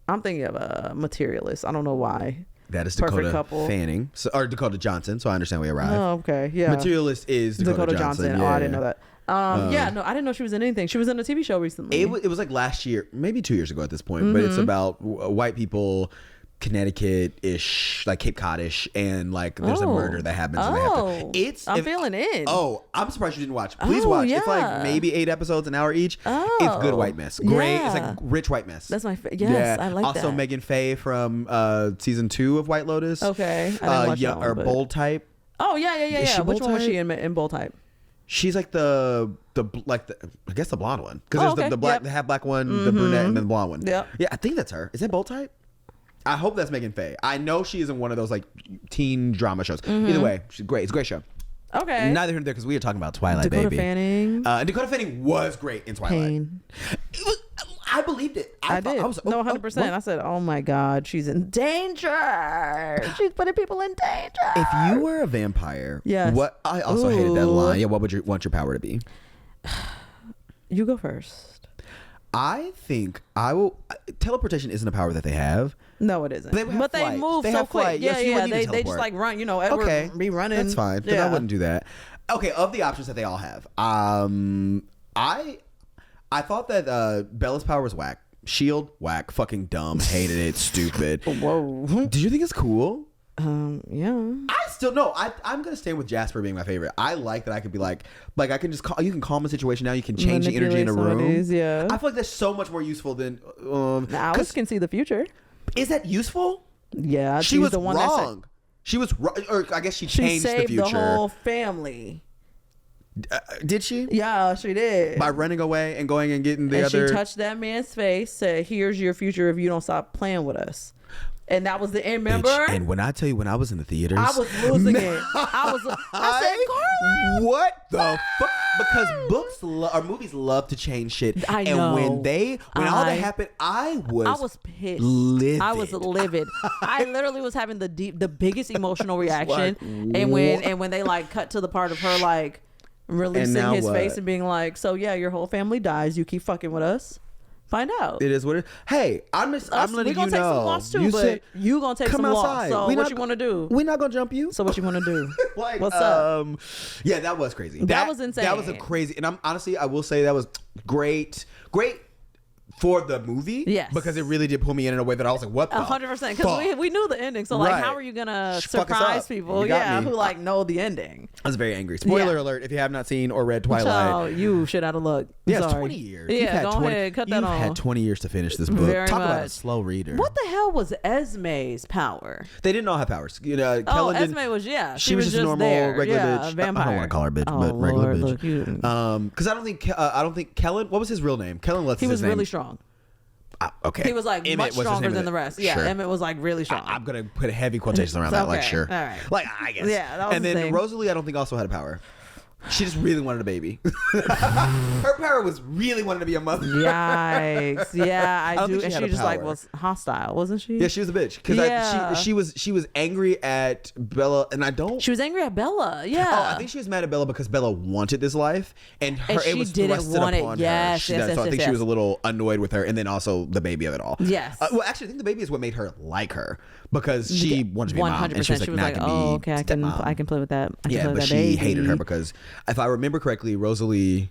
I'm thinking of a Materialist. I don't know why. That is Perfect Dakota Couple. Fanning, or Dakota Johnson. So I understand where you arrive. Oh, okay. Yeah. Materialist is Dakota Johnson. Oh, I didn't know that. Yeah, no, I didn't know she was in anything. She was in a TV show recently. It was like last year, maybe 2 years ago at this point, but it's about white people, Connecticut-ish, like Cape Cod-ish, and like there's a murder that happens. And they have to, I'm feeling in. Oh, I'm surprised you didn't watch. Please watch. Yeah. It's like maybe 8 episodes, an hour each. It's good white mess. Great. Yeah. It's like rich white mess. That's my yes, I like that. Also, Megan Faye from season 2 of White Lotus. Okay, I didn't watch that one, or but... Bold Type. Oh yeah. Which one was she in Bold Type? She's like I guess the blonde one, because there's the black, the half black one, the brunette, and then the blonde one. Yeah, I think that's her. Is that Bold Type? I hope that's Megan Faye. I know she is in one of those like teen drama shows. Either way, she's great. It's a great show. Okay. Neither here nor there, because we were talking about Twilight, Dakota baby. Fanning. Dakota Fanning was great in Twilight. Pain. I believed it. I did. I was, 100%. I said, "Oh my God, she's in danger. She's putting people in danger." If you were a vampire, yes. What I also hated that line. Yeah, what would you want your power to be? You go first. I think I will. Teleportation isn't a power that they have. No, it isn't. But they move so quick. Yes, Yeah. They just like run. Edward be running. That's fine. Then I wouldn't do that. Okay, of the options that they all have, I thought that Bella's power was whack. Shield, whack. Fucking dumb. Hated it. Stupid. Whoa. Did you think it's cool? Yeah. I still no. I'm gonna stand with Jasper being my favorite. I like that I could be like I can just call. You can calm a situation now. You can change the energy in a room. Yeah. I feel like that's so much more useful than. Alice can see the future. Is that useful? Yeah. She was the one wrong. She was wrong, or I guess she changed the future. She saved the whole family. Did she? Yeah, she did. By running away and going and getting the other. She touched that man's face, said, "Here's your future if you don't stop playing with us." And that was the end, remember? Bitch, and when I tell you, when I was in the theaters, I was losing it. I said, "Carla, what the fuck?" Because books or movies love to change shit. I know. And when all that happened, I was pissed. Livid. I was livid. I literally was having the biggest emotional reaction. And when they like cut to the part of her like releasing his face and being like, "So yeah, your whole family dies. You keep fucking with us. Find out." It is what it is. Hey, I'm letting you know. We're gonna take some loss too, but you gonna take some loss. So what you want to do? We're not gonna jump you. So what you want to do? Like, what's up? Yeah, that was crazy. That was insane. That was a crazy. And I'm honestly, I will say that was great for the movie. Yes, because it really did pull me in a way that I was like, "What the 100%?" Because we knew the ending. So like, how are you gonna surprise people? Yeah, who like know the ending? I was very angry. Spoiler alert: if you have not seen or read Twilight, child, you shit out of luck. Yeah, it's 20 years. Yeah, go ahead, cut that off. You've had 20 years to finish this book. Very Talk much. about a slow reader. What the hell was Esme's power? They didn't all have powers. Kellen Esme was She was just a normal there. regular bitch. Vampire. I don't want to call her bitch, but regular bitch. Because I don't think Kellen. What was his real name? Kellen Lutz. He was really strong. Okay. He was like much stronger than the rest. Yeah, sure. Emmett was like really strong. I'm gonna put heavy quotations around that. Like sure. All right. Like I guess. Yeah, that was and the then thing. Rosalie, I don't think also had a power. She just really wanted a baby. Her power was really wanting to be a mother. Yikes! Yeah, I do. And she just like power. was hostile, wasn't she? Yeah, she was a bitch. Because she was angry at Bella, and I don't. She was angry at Bella. Yeah. Oh, I think she was mad at Bella because Bella wanted this life, and she it was didn't thrusted want it. upon Yes, her. yes, So I think yes. she was a little annoyed with her, and then also the baby of it all. Yes. Well, actually, I think the baby is what made her like her because she wanted to be a mom, and she was like, "Oh, okay, I can play with that." Yeah, but she hated her because, if I remember correctly, Rosalie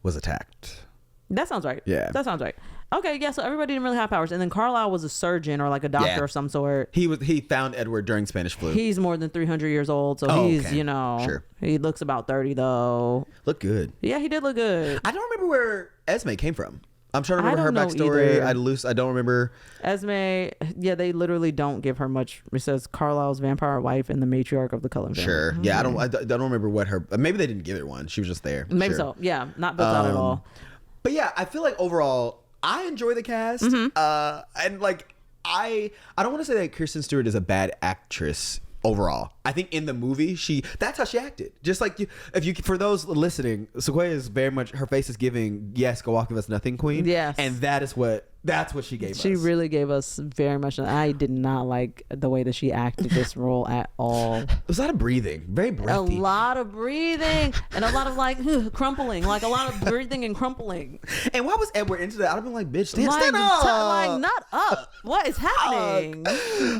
was attacked. That sounds right. Yeah, that sounds right. Okay, yeah. So everybody didn't really have powers, and then Carlisle was a surgeon or like a doctor of some sort. He found Edward during Spanish flu. He's more than 300 years old, so he's sure. He looks about 30 though. Look good. Yeah, he did look good. I don't remember where Esme came from. I'm trying to remember her backstory. I don't remember. Esme, yeah, they literally don't give her much. It says Carlisle's vampire wife and the matriarch of the Cullen family. Sure. Yeah, I don't remember what her. Maybe they didn't give her one. She was just there. Maybe so. Yeah, not built out at all. But yeah, I feel like overall, I enjoy the cast. And like, I don't want to say that Kristen Stewart is a bad actress overall. I think in the movie that's how she acted. Just like for those listening, Sequoia is very much, her face is giving, yes, go walk with us, nothing queen. Yes. And that's what she gave us. She really gave us very much. I did not like the way that she acted this role at all. It was a lot of breathing, very breathy. A lot of breathing and a lot of like crumpling, like a lot of breathing and crumpling. And why was Edward into that? I'd have been like, bitch, stand up. Like, not up. What is happening?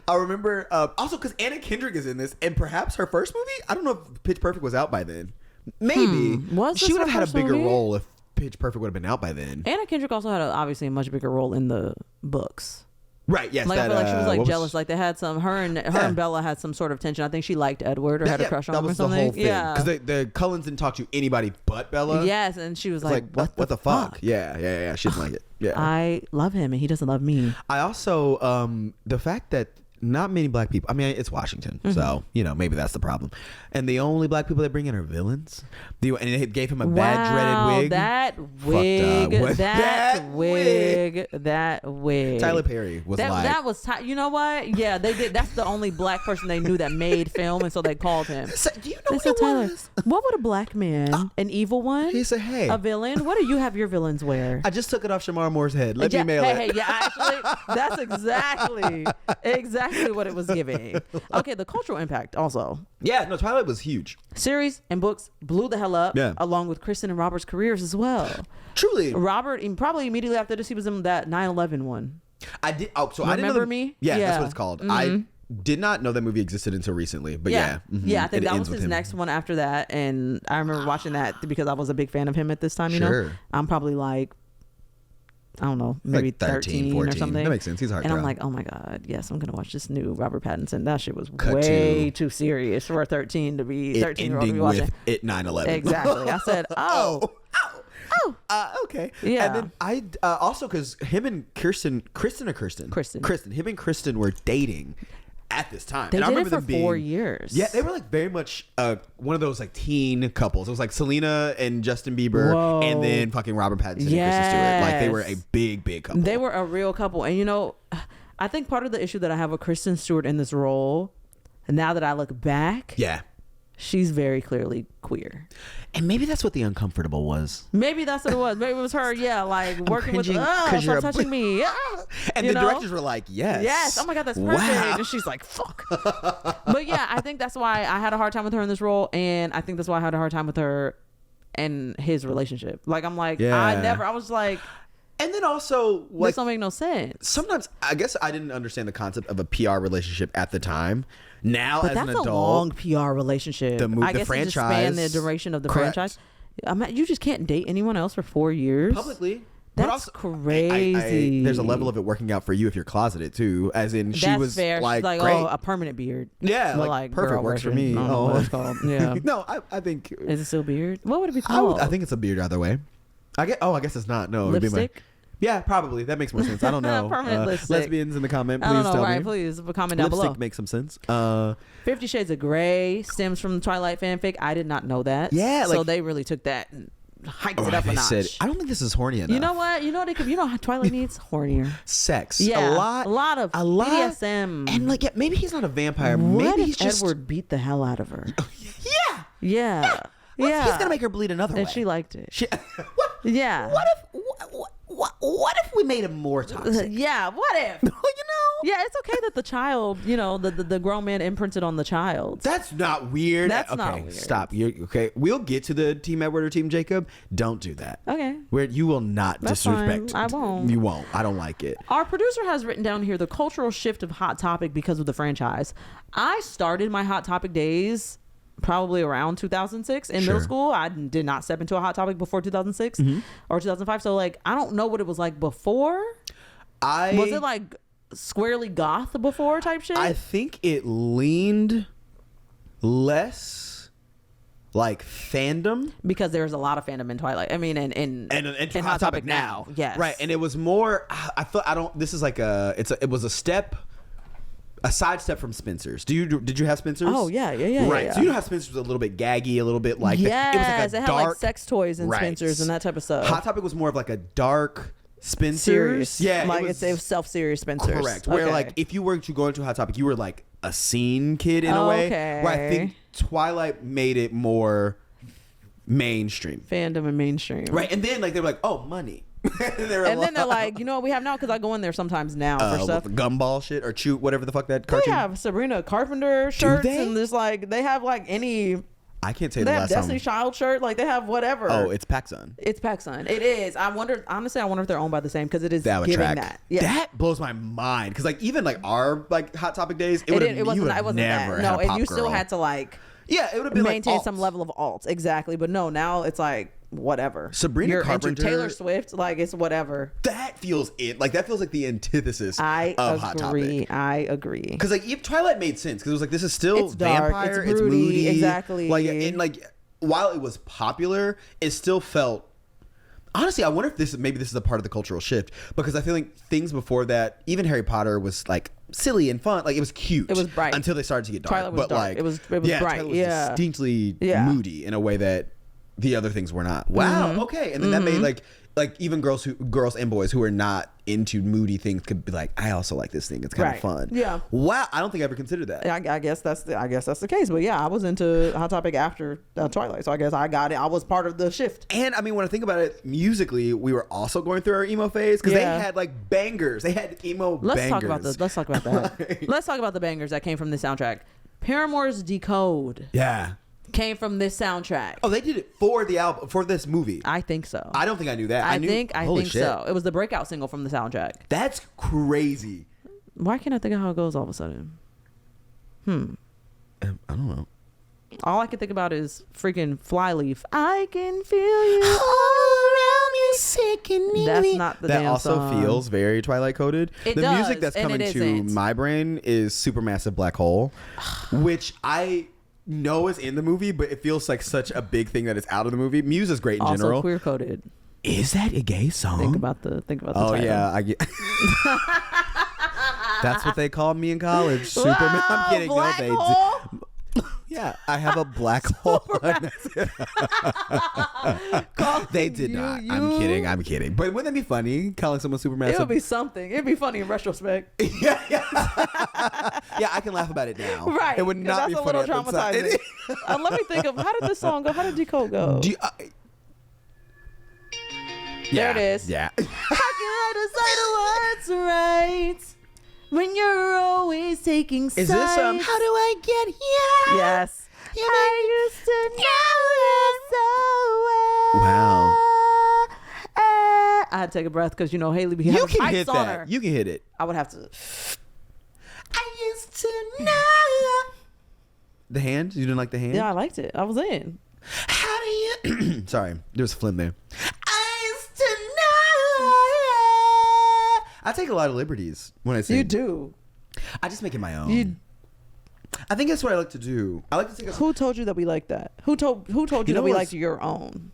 I remember also because Anna Kendrick is in this, and perhaps her first movie. I don't know if Pitch Perfect was out by then. Maybe she would have had a bigger role if Pitch Perfect would have been out by then. Anna Kendrick also had obviously a much bigger role in the books. Right. Yes. Like I feel like she was like jealous. Like they had some. Her and Bella had some sort of tension. I think she liked Edward or had a crush on him or something. That was the whole thing. Because the Cullens didn't talk to anybody but Bella. Yes, and she was like, "What the fuck?" Yeah. She didn't like it. Yeah. I love him and he doesn't love me. I also the fact that not many black people. I mean, it's Washington, so maybe that's the problem. And the only black people they bring in are villains. And they gave him a bad dreaded wig. That wig. Tyler Perry was that was. You know what? Yeah, they did. That's the only black person they knew that made film, and so they called him. So, do you know what it was? What would a black man, an evil one? He said, "Hey, a villain. What do you have your villains wear?" I just took it off Shamar Moore's head. Let me mail it. Hey, yeah, actually, that's exactly what it was giving. Okay, the cultural impact also. Yeah, no, Twilight was huge. Series and books blew the hell up, along with Kristen and Robert's careers as well. Truly. Robert, probably immediately after this, he was in that 9/11 one. I did. Oh, so I didn't Remember Me? Yeah, that's what it's called. Mm-hmm. I did not know that movie existed until recently, but yeah. Yeah, I think that was his next one after that. And I remember watching that because I was a big fan of him at this time, you know? I'm probably like, I don't know, maybe like 13 14 or something. That makes sense. He's hard. And I'm like, oh my God, yes, I'm going to watch this new Robert Pattinson. That shit was way too serious for a 13-year-old to be watching. With it 9/11. Exactly. I said, oh. Okay. Yeah. And then I also, because him and Kristen, him and Kristen were dating at this time. They and did I remember it for 4 years. Yeah, they were like very much one of those like teen couples. It was like Selena and Justin Bieber, and then fucking Robert Pattinson and Kristen Stewart. Like they were a big couple. They were a real couple. And I think part of the issue that I have with Kristen Stewart in this role, and now that I look back, she's very clearly queer. And maybe that's what the uncomfortable was. Maybe that's what it was. Maybe it was her, like working with, stop touching me. And the directors were like, yes. Oh my God, that's perfect. Wow. And she's like, fuck. But yeah, I think that's why I had a hard time with her in this role. And I think that's why I had a hard time with her and his relationship. Like, I'm like, I was like. And then also, like, this don't make no sense. Sometimes, I guess I didn't understand the concept of a PR relationship at the time. Now, as an adult, that's a long PR relationship. I guess franchise, it just spanned the duration of the franchise. You just can't date anyone else for 4 years publicly. That's also, crazy. There's a level of it working out for you if you're closeted too. As in, she was fair. Like, she's like, a permanent beard. Yeah, like perfect works for me. What it's called. Yeah. No, I think. Is it still beard? What would it be called? I think it's a beard either way. I guess it's not. No, lipstick. Yeah, probably. That makes more sense. I don't know. Permanent lipstick. Lesbians in the comment, please tell me. Please comment down below. Lipstick makes some sense. 50 Shades of Grey stems from the Twilight fanfic. I did not know that. Yeah. So they really took that and hiked it up a notch. I don't think this is horny enough. You know what? You know how Twilight needs? Hornier. Sex. Yeah. A lot of BDSM. And like, maybe he's not a vampire. What maybe if he's just... Edward beat the hell out of her? Yeah. He's gonna make her bleed another way. And she liked it. What? Yeah. What if we made him more toxic? Yeah. What if? Yeah, it's okay that the child, the grown man imprinted on the child. That's not weird. That's not weird. Stop. Okay. We'll get to the Team Edward or Team Jacob. Don't do that. Okay. Where you will not disrespect. Fine. I won't. You won't. I don't like it. Our producer has written down here the cultural shift of Hot Topic because of the franchise. I started my Hot Topic days probably around 2006 in middle school. I did not step into a Hot Topic before 2006 or 2005. So like, I don't know what it was like before. Was it like squarely goth before type shit? I think it leaned less like fandom because there's a lot of fandom in Twilight. I mean, in Hot Topic now. Yes. Right. And it was more, this is like it was a sidestep from Spencer's. Did you have Spencer's? Oh yeah. Right. Yeah. So you know how Spencer's was a little bit gaggy, a little bit like yes, it was like it had like sex toys and Spencer's and that type of stuff. Hot Topic was more of like a dark, serious. Yeah, like it's a self-serious Spencers. Correct. Where like if you were to go into Hot Topic, you were like a scene kid in a way. Okay. Where I think Twilight made it more mainstream. Fandom and mainstream. Right. And then like they were like, oh, money. And then they're like, you know what we have now? Because I go in there sometimes now for stuff. Gumball shit or Chew, whatever the fuck that They cartoon. have Sabrina Carpenter shirts they? and there's like they have like any. I can't say They the have last Destiny time. Child shirt. Like they have whatever. Oh, it's PacSun. It's PacSun. It is. I wonder. Honestly, I wonder if they're owned by the same because it is That would giving track. that. Yeah. That blows my mind because like even like our like Hot Topic days, it wasn't never that. had No, a and pop you still girl. had to like Yeah, it would have been maintain like some alts. level of alt. Exactly. But no, now it's like whatever. Sabrina You're into Carpenter- Taylor Swift, like it's whatever. That feels it. Like that feels like the antithesis I of Hot agree. Topic. I agree. Because like if Twilight made sense because it was like this is still It's dark, vampire, it's it's broody, moody, exactly. Like and like while it was popular, it still felt. Honestly, I wonder if this is a part of the cultural shift because I feel like things before that, even Harry Potter was like silly and fun, like it was cute. It was bright until they started to get dark. Twilight was but dark. like It was bright. Twilight was Yeah. distinctly Yeah. moody in a way that the other things were not. Wow. Mm-hmm. Okay, and then that made like even girls and boys who are not into moody things could be like, I also like this thing. It's kind Right. of fun. Yeah. Wow. I don't think I ever considered that. I guess that's the case. But yeah, I was into Hot Topic after Twilight, so I guess I got it. I was part of the shift. And I mean, when I think about it, musically, we were also going through our emo phase because Yeah. they had like bangers. They had emo bangers. Let's talk about that. Let's talk about the bangers that came from this soundtrack. Paramore's Decode Yeah. came from this soundtrack. Oh, they did it for the album, for this movie. I think so. I don't think I knew that. I knew, think holy shit. so. It was the breakout single from the soundtrack. That's crazy. Why can't I think of how it goes all of a sudden? I don't know. All I can think about is freaking Flyleaf. I can feel you all around me, sickening. That's not the That damn also song. feels very Twilight coded. It the does, music that's and coming it to isn't. my brain is Supermassive Black Hole, which I know is in the movie, but it feels like such a big thing that it's out of the movie. Muse is great in Also general. queer coded. Is that a gay song? Think about the Oh title. yeah, I get. That's what they called me in college. Superman. I'm kidding. Black No, they hole? Yeah, I have a black hole. They did not. I'm kidding. But wouldn't that be funny? Calling someone supermassive? It would be something. It'd be funny in retrospect. yeah. Yeah, I can laugh about it now. Right. It would 'cause not be that's a funny little at the time. traumatizing. Let me think of how did this song go? How did Decode go? There it is. Yeah. How can I decide what's right when you're always taking sides? Is this how do I get here? Yes. I used to know you so well. Wow. I had to take a breath because Haley be You having can pipes hit on that. her. You can hit it. I would have to. I used to know. The hand? You didn't like the hand? Yeah, I liked it. I was in. How do you? Sorry, there was a phlegm there. I used to know. I take a lot of liberties when I sing. You do. I just make it my own. I think that's what I like to do. I like to take. Who told you that we like that? Who told you know that we what's- liked your own?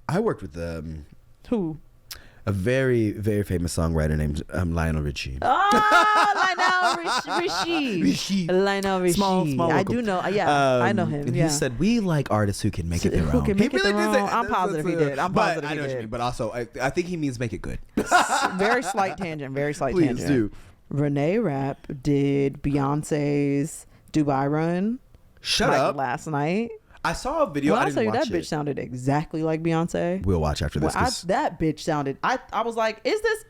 I worked with Who? a very, very famous songwriter named Lionel Richie. Oh, Lionel Richie. Richie. Lionel Richie. Small I local- do know. Yeah, I know him. And yeah. he said, "We like artists who can make it their Who own." can make He it their did own. say- I'm positive he did. I'm but positive I he know what you did. mean. But also, I think he means make it good. Very slight tangent. Very slight Please tangent. do. Renee Rapp did Beyonce's Dubai Run. Shut up. Last night. I saw a video. When I I tell didn't you watch that bitch it. sounded exactly like Beyonce. We'll watch after this. Well, 'cause- that bitch sounded. I was like, is this?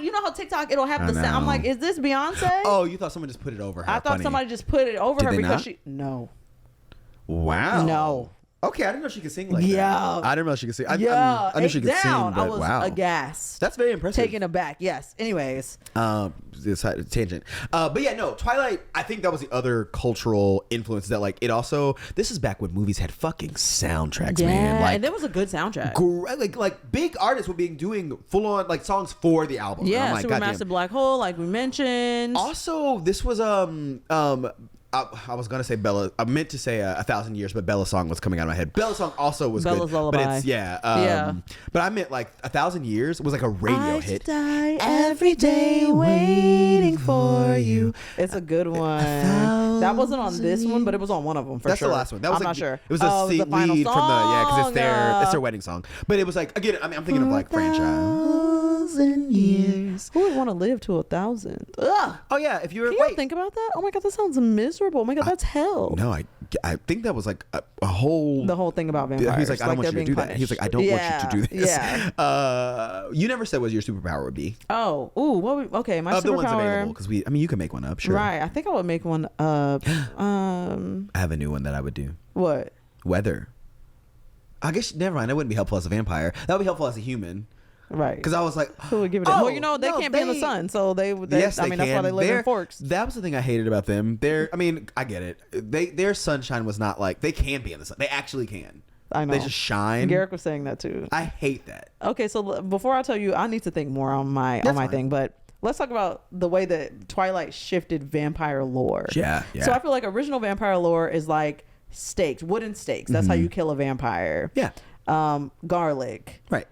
You know how TikTok it'll have I the sound. I'm know. like, is this Beyonce? Oh, you thought someone just put it over her? I thought Funny. somebody just put it over Did her they because not? no. Wow. No. Okay, I didn't know she could sing like Yeah. that. I didn't know she could sing. I knew she could down. sing, but I was wow. aghast. That's very impressive. Taken aback. Yes. Anyways. This tangent. But yeah, no, Twilight, I think that was the other cultural influence that like it also, this is back when movies had fucking soundtracks, Yeah. man. Like, And there was a good soundtrack. like big artists were being doing full on like songs for the album. And Yeah. I'm like, goddamn. Supermassive Black Hole, like we mentioned. Also, this was I was gonna say Bella. I meant to say 1,000 Years, but Bella's song was coming out of my head. Bella's song also was Bella's good, Lullaby. but it's But I meant like 1,000 Years was like a radio hit. Die every day waiting for you. It's a good one. That wasn't on this one, but it was on one of them for That's sure. the last one. That was I'm like, not sure. It was the the final lead song. from the because it's their wedding song. But it was like again. I mean, I'm thinking of like franchise. 1,000 years. Who would want to live to 1,000? Ugh. Oh yeah, if you were Can you think about that? Oh my god, that sounds miserable. Oh my god, that's hell. No, I think that was like a whole The whole thing about vampires. He's like, I don't want you to do that. He's like, I don't want you to do this. Yeah. You never said what your superpower would be. Oh, okay. My Of the ones available, superpower. because you can make one up, sure. Right. I think I would make one up. I have a new one that I would do. What? Weather. I guess never mind. That wouldn't be helpful as a vampire. That would be helpful as a human. Right. Because I was like, who would give it? Well, they can't be in the sun, so they yes, I mean, that's why they live in forks. That was the thing I hated about them. I mean, I get it. Their sunshine was not like they can be in the sun. They actually can. I know. They just shine. Garrick was saying that too. I hate that. Okay, so before I tell you, I need to think more on my thing, but let's talk about the way that Twilight shifted vampire lore. Yeah. So I feel like original vampire lore is like stakes, wooden stakes. That's how you kill a vampire. Yeah. Garlic. Right.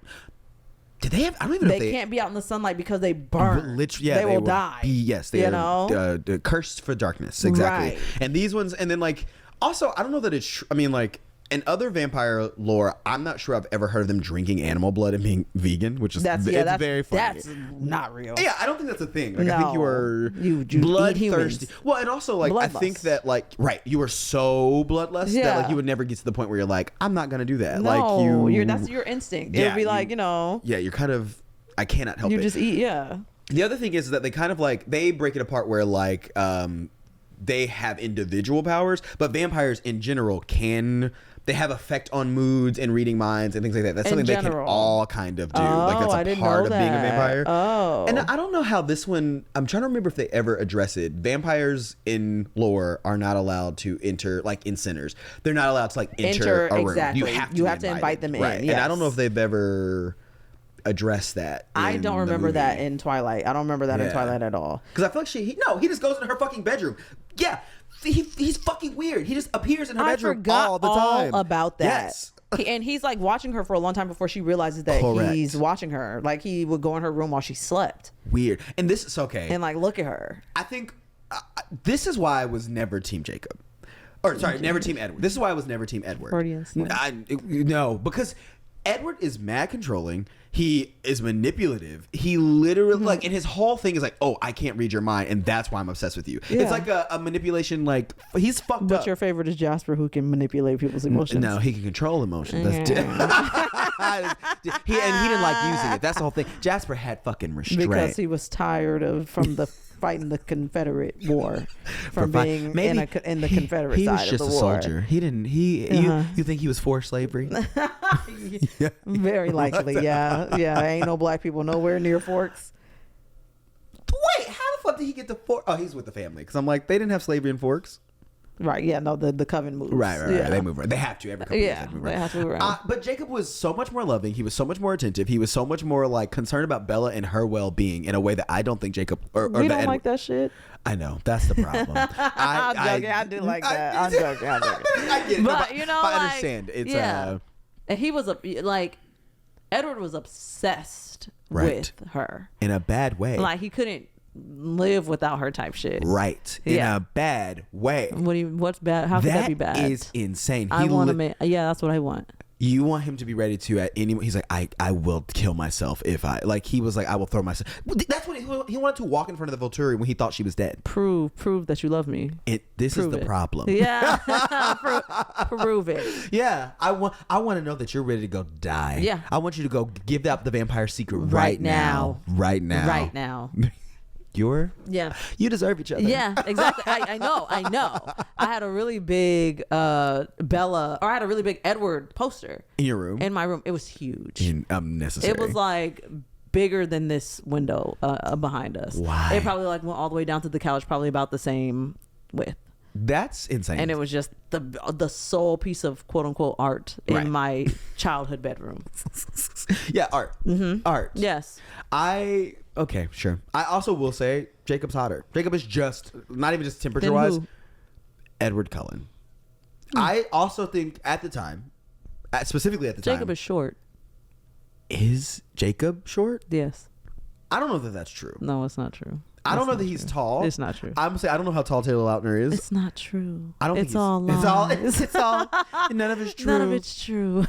Did they have? I don't even know if they can't be out in the sunlight because they burn. Literally, they will die. Yes, they are cursed for darkness. Exactly. Right. And these ones, and then like also, I don't know that it's. I mean, like in other vampire lore, I'm not sure I've ever heard of them drinking animal blood and being vegan, which is that's very funny. That's not real. Yeah, I don't think that's a thing. Like, no, I think you are bloodthirsty. Well, and also like I think that like you are so bloodlust that like you would never get to the point where you're like, I'm not gonna do that. No, that's your instinct. It would be like Yeah, you're kind of. I cannot help it. You just eat. Yeah. The other thing is that they kind of like they break it apart where like they have individual powers, but vampires in general they have effect on moods and reading minds and things like that. That's something they can all kind of do. Like that's a part of being a vampire. Oh. And I don't know how this one, I'm trying to remember if they ever address it. Vampires in lore are not allowed to enter, like in Sinners. They're not allowed to like enter a room. Exactly. You have to invite them in. Right. Yes. And I don't know if they've ever addressed that. I don't remember that in Twilight. I don't remember that in Twilight at all. Because I feel like he just goes into her fucking bedroom. Yeah. He's fucking weird. He just appears in her bedroom all the time. All about that. Yes. And he's like watching her for a long time before she realizes that he's watching her. Like he would go in her room while she slept. Weird. And this is okay. And like look at her. I think this is why I was never Team Jacob. Or sorry, never Team Edward. This is why I was never Team Edward. No, because Edward is mad controlling. He is manipulative. He literally like, and his whole thing is like, oh, I can't read your mind, and that's why I'm obsessed with you. Yeah. It's like a manipulation. Like he's fucked up. But your favorite is Jasper, who can manipulate people's emotions. No, he can control emotions. That's he didn't like using it. That's the whole thing. Jasper had fucking restraint because he was tired from the fighting the Confederate war, from being in the Confederate side of the war. He was just a soldier. He didn't. You think he was for slavery? Very likely. Yeah. Ain't no black people nowhere near Forks. Wait, how the fuck did he get to Forks? Oh, he's with the family. Because I'm like, they didn't have slavery in Forks. Right. Yeah. No. The coven moves. Right. They move around. They have to. Every couple years they have to move around. But Jacob was so much more loving. He was so much more attentive. He was so much more like concerned about Bella and her well-being in a way that I don't think Jacob or we don't like that shit. I know that's the problem. I'm joking. I do like that. I'm joking. I get it. But you know, I understand. It's and he was like Edward was obsessed with her in a bad way. Like he couldn't live without her type shit. Right. In a bad way. What's bad? How could that be bad? That is insane. I want to that's what I want. You want him to be ready to at any. He's like, I will kill myself if I like. He was like, I will throw myself. That's what he wanted to walk in front of the Volturi when he thought she was dead. Prove that you love me. This is the problem. Yeah, prove it. Yeah, I want to know that you're ready to go die. Yeah, I want you to go give out the vampire secret right now. Right now. You deserve each other. Yeah, exactly. I know. I had a really big Bella, or I had a really big Edward poster in your room. In my room, it was huge. Unnecessary. It was like bigger than this window behind us. Why? It probably like went all the way down to the couch, probably about the same width. That's insane. And it was just the sole piece of quote unquote art in my childhood bedroom. Yeah, art. Mm-hmm. Art. Yes. Okay, sure. I also will say Jacob's hotter. Jacob is just not even just temperature wise. Edward Cullen. I also think at the time, specifically at the time, Jacob is short. Is Jacob short? Yes. I don't know that that's true. No, it's not true. I don't know that he's tall. It's not true. I'm gonna say I don't know how tall Taylor Lautner is. It's not true. I don't think it's all lies. It's all none of it's true. None of it's true.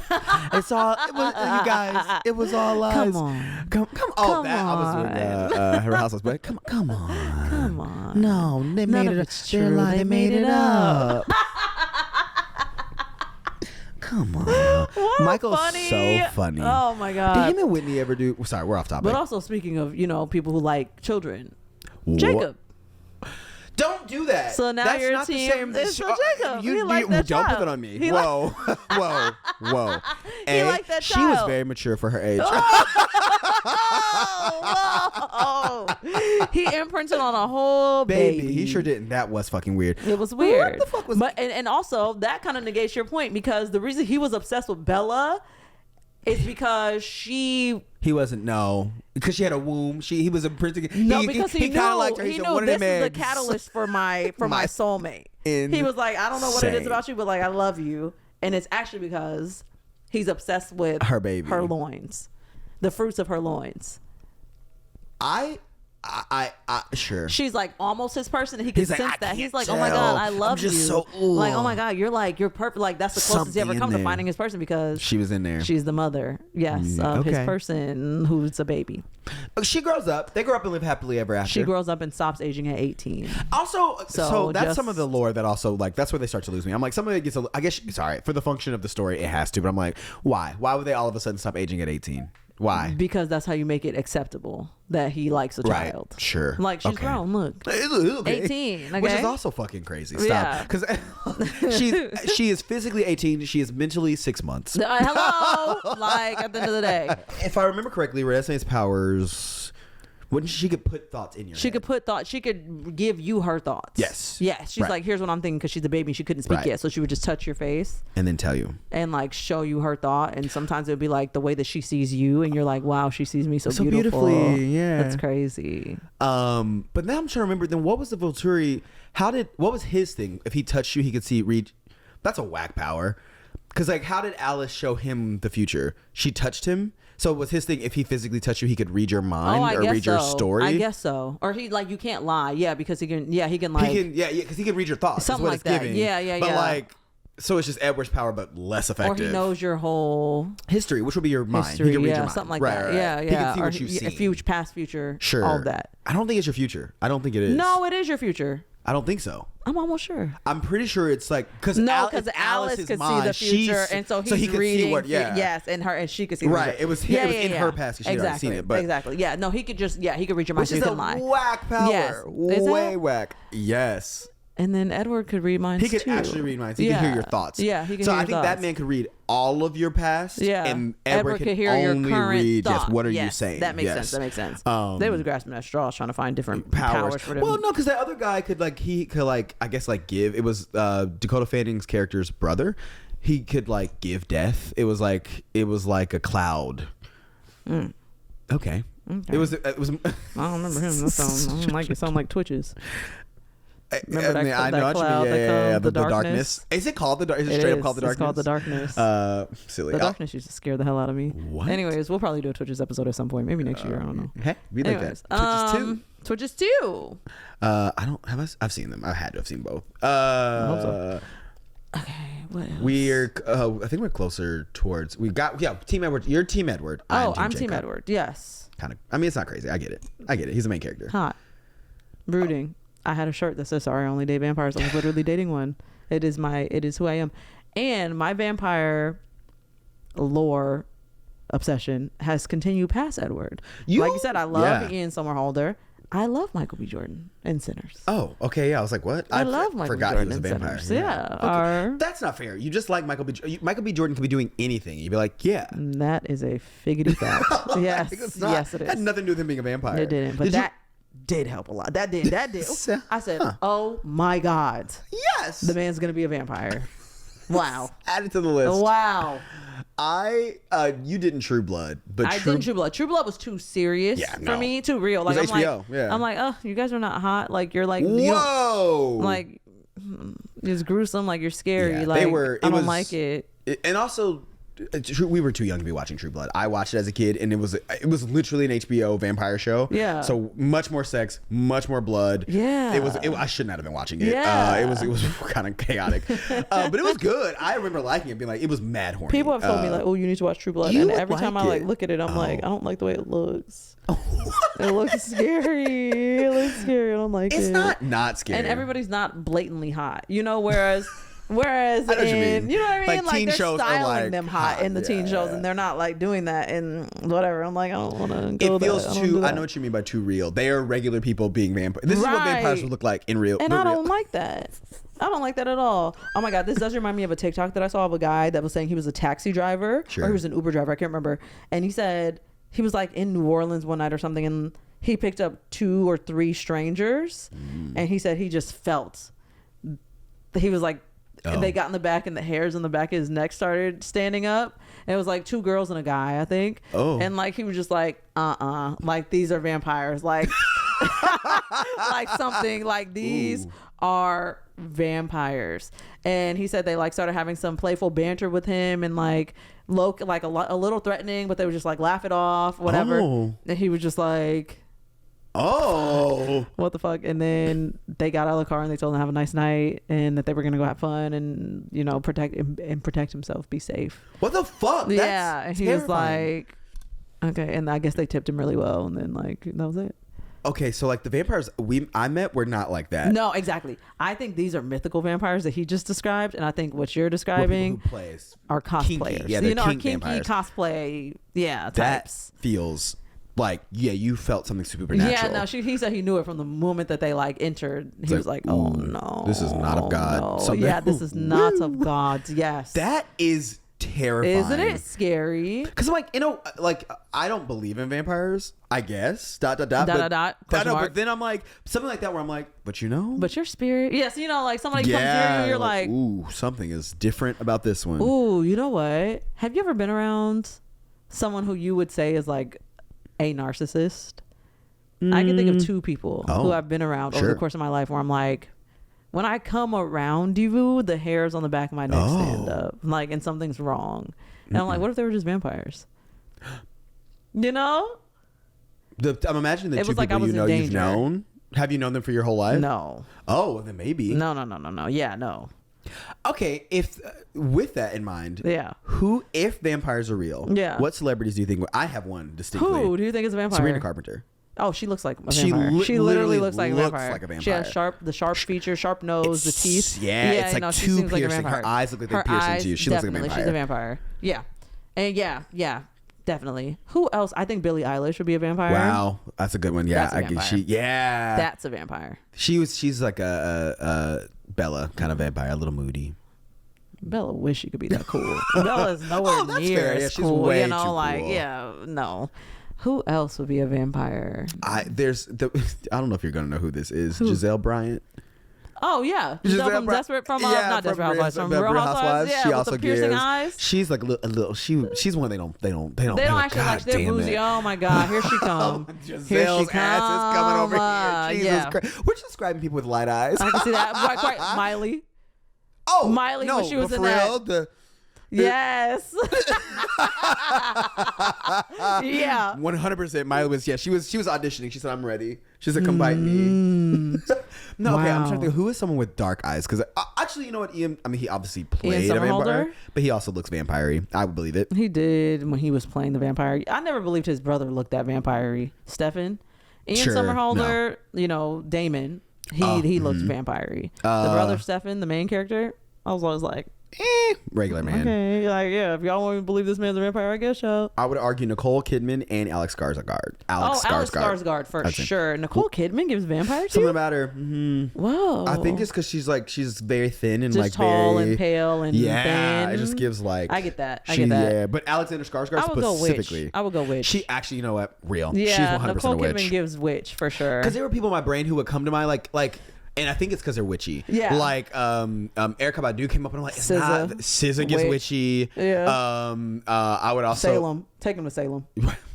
It's all you guys. It was all lies. Come on. Come Come that I was with her house was but come on. Come on. No, they None made of it it's up. true. They made it up. Come on. Michael's funny. so funny. Oh my God. Did him and Whitney ever do? Sorry, we're off topic. But also speaking of, people who like children, What? Jacob. Don't do that. So now That's your not team the same. is for Jacob. He liked that don't put child. that on me. He Whoa, whoa. He liked that She was child. very mature for her age. Whoa. He imprinted on a whole baby. He sure didn't. That was fucking weird. It was weird. What the fuck was? But and also that kind of negates your point, because the reason he was obsessed with Bella is because he wasn't. No, because she had a womb. He was imprinting. No, because he kinda knew, liked her. he said, knew "One of this them is the eggs." catalyst for my soulmate. He was like, I don't know what it is about you, but like I love you, and it's actually because he's obsessed with her baby, her loins, the fruits of her loins. I sure. She's like almost his person, and he can He's like, sense I that. He's can't like, oh my tell. God, I love I'm just you. so, like, oh my God, you're perfect. Like that's the closest he ever Something in come to there. finding his person, because She was in there. she's the mother, yes, of his okay. person who's a baby. She grows up. They grow up and live happily ever after. She grows up and stops aging at 18. Also, so that's just- some of the lore that also, like, that's where they start to lose me. I'm like, some of it gets I guess, sorry, for the function of the story, it has to, but I'm like, why? Why would they all of a sudden stop aging at 18? Why? Because that's how you make it acceptable that he likes a Right. child. Sure. Like, she's Okay. grown, look. Okay. 18, okay? Which is also fucking crazy. Yeah. Stop. Because she is physically 18. She is mentally 6 months. Hello? Like, at the end of the day. If I remember correctly, Renaissance powers, wouldn't she could put thoughts in your She head? could put thoughts. She could give you her thoughts. Yes. Yes. She's Right. like, here's what I'm thinking, because she's a baby and she couldn't speak Right. yet. So she would just touch your face And then tell you. and like show you her thought. And sometimes it would be like the way that she sees you, and you're like, wow, she sees me so beautiful. beautifully, yeah. That's crazy. But now I'm trying to remember, then what was the Volturi, what was his thing? If he touched you, he could read. That's a whack power. Because, like, how did Alice show him the future? She touched him? So was his thing, if he physically touched you, he could read your mind or read your story? I guess so. Or he, like, you can't lie. Yeah, because he can like. Because he can read your thoughts. Something is what like it's that. giving. Yeah. But, like, so it's just Edward's power, but less Or effective. he knows your whole history, which would be your mind. history. He can read Yeah, your mind. something like Right, that. right. Yeah. He can see Or what you've seen. past, future. Sure. All of that. I don't think it's your future. I don't think it is. No, it is your future. I don't think so. I'm almost sure. I'm pretty sure it's like because Alice could see the future, and so he's he could reading. see what, yeah. Yes, and she could see the Right. future. It was in her past because she'd already exactly. seen it. But Exactly. Yeah. No, he could just he could read your mind. which So he is a couldn't lie. whack power. Yes. Is Way it? whack. Yes. And then Edward could read minds He could too. actually read minds. He could hear your thoughts. Yeah, he can So hear I your think that thoughts. man could read all of your past. Yeah, And Edward could hear your only current read thought. just what are you Yes, saying. That makes Yes. sense. That makes sense. They was grasping at straws trying to find different powers for them. Well, no, because that other guy could I guess give. It was Dakota Fanning's character's brother. He could give death. It was like a cloud. Okay. It was. I don't remember him. That sound like Twitches. Remember that I know that what you cloud mean. that Yeah, comes, the the darkness? Is it called the dark? Is it It straight up is. called the darkness? It's called the darkness. Silly. The darkness used to scare the hell out of me. What? Anyways, we'll probably do a Twitches episode at some point. Maybe next year. I don't know. Hey, be like Anyways, that. Twitches 2. Twitches 2. I don't have. I've seen them. I had to have seen both. I hope so. Okay, what else? We're. I think we're closer towards. We got. Yeah, Team Edward. You're Team Edward. I'm Team Jacob. Edward. Yes. Kind of. I mean, it's not crazy. I get it. He's the main character. Hot. Brooding. I had a shirt that says "Sorry, I only date vampires." I was literally dating one. It is who I am, and my vampire lore obsession has continued past Edward. Like you said, I love Ian Somerhalder. I love Michael B. Jordan and Sinners. Oh, okay. Yeah, I was like, what? I love Michael B. Forgot Jordan he was a and vampire. Sinners. Yeah. Okay. That's not fair. You just like Michael B. Michael B. Jordan could be doing anything. You'd be like, yeah. That is a figgity fact. Yes. Yes, it is. Had nothing to do with him being a vampire. It didn't, but that did help a lot. That did. I said, oh my God. Yes. The man's going to be a vampire. Wow. Add it to the list. Wow. You didn't True Blood, but I didn't True Blood. True Blood was too serious for me, too real. Like it was I'm HBO, like, I'm like, oh, you guys are not hot. Like you're like, whoa. It's gruesome. Like you're scary. Yeah, like they were. I don't like it. And also, we were too young to be watching True Blood. I watched it as a kid, and it was literally an HBO vampire show. Yeah. So much more sex, much more blood. Yeah. I should not have been watching it. Yeah. It was kind of chaotic, but it was good. I remember liking it, being like, it was mad horny. People have told me like, oh, you need to watch True Blood, you and would every time I like like it. look at it, I'm like, I don't like the way it looks. It looks scary. It looks scary. I don't like it. It's not scary. And everybody's not blatantly hot, you know. Whereas I know what you mean. you know what I mean? Like, teen they're shows are, styling like, them hot in the teen shows, and they're not like doing that and whatever. I'm like, I don't want to go It feels there. too. I know what you mean by too real. They are regular people being vampires. This is what vampires would look like in real. And I don't like that. I don't like that at all. Oh my God, this does remind me of a TikTok that I saw of a guy that was saying he was a taxi driver, or he was an Uber driver. I can't remember. And he said he was like in New Orleans one night or something, and he picked up 2 or 3 strangers, and he said he just felt. He was like, they got in the back, and the hairs on the back of his neck started standing up. And it was like 2 girls and a guy, I think. And like he was just like, like these are vampires, like, like something like these are vampires. And he said they like started having some playful banter with him, and like like a little threatening, but they would just like laugh it off, whatever. And he was just like, what the fuck. And then they got out of the car and they told him to have a nice night, and that they were gonna go have fun, and you know, protect himself, be safe. What the fuck? That's and he terrifying. was like, okay. And I guess they tipped him really well, and then like that was it. Okay, so like the vampires I met were not like that. No, exactly. I think these are mythical vampires that he just described, and I think what you're describing are cosplayers. Kinky. Yeah, you know, kinky kinky vampires. cosplay. Yeah, types. That feels like, yeah, you felt something supernatural. Yeah, no, he said he knew it from the moment that they like entered. He was like, oh no, this is not of God. No. Yeah, this is not of God. Yes, that is terrifying. Isn't it scary? Because I'm like, you know, like I don't believe in vampires, I guess. But then I'm like, something like that where I'm like, but you know, but your spirit, yes, you know, like somebody comes near you, you're like, ooh, something is different about this one. Ooh, you know what? Have you ever been around someone who you would say is like a narcissist? I can think of 2 people who I've been around over the course of my life where I'm like, when I come around you, the hairs on the back of my neck stand up, like, and something's wrong. And I'm like, what if they were just vampires? You know? I'm imagining the it 2 was like people you've known. Have you known them for your whole life? No. Oh, well, then maybe. No. Yeah, no. Okay, if with that in mind, if vampires are real, what celebrities do you think? I have one distinctly. Who do you think is a vampire? Sabrina Carpenter. Oh, she looks like a vampire. She literally looks like a vampire. She has the sharp features, sharp nose, the teeth. Yeah, it's like too piercing. Her eyes look like they pierce into you. She looks like a vampire. She's a vampire. Yeah. And yeah, definitely. Who else? I think Billie Eilish would be a vampire. Wow, that's a good one. Yeah, that's a vampire. She's like a Bella kind of vampire, a little moody. Bella wish she could be that cool. Bella's nowhere near as cool. You know, like no. Who else would be a vampire? I don't know if you're gonna know who this is. Giselle Bryant. Oh yeah, Giselle from Desperate from not Desperate Housewives, from Real Housewives. Yeah, she with also the piercing gives. eyes. She's like a little. She's one they don't actually like. They're bougie. Oh my God, here she comes. Giselle's ass is coming over here. Jesus Christ. We're just describing people with light eyes. I can see that. Quite Miley. Oh, Miley no, when she was in real, that. Yes. Yeah. 100%. Miley was. Yeah, she was auditioning. She said, "I'm ready." She said, "Come bite me." No, okay. I'm trying to think. Who is someone with dark eyes? Because actually, you know what? Ian. I mean, he obviously played a vampire, but he also looks vampire-y. I would believe it. He did when he was playing the vampire. I never believed his brother looked that vampire-y. Stefan, Ian Somerhalder. No. You know, Damon. He looks vampire-y. The brother Stefan, the main character. I was always like, regular man. Okay, like if y'all want me to believe this man's a vampire, I guess so. I would argue Nicole Kidman and Alex Skarsgård. Alex Skarsgård for sure. Nicole Kidman gives vampire too? Something about her. Mm-hmm. Whoa. I think just because she's very thin and just like tall very, and pale and thin. It just gives like I get that. Yeah, but Alexander Skarsgård specifically. I would go witch. She actually, you know what? Real. Yeah, she's 100% Nicole a witch. Kidman gives witch for sure. Because there were people in my brain who would come to my like And I think it's because they're witchy. Yeah. Like Erykah Badu came up and I'm like, it's SZA. not. SZA gets witchy. Yeah. I would also Salem. Take him to Salem.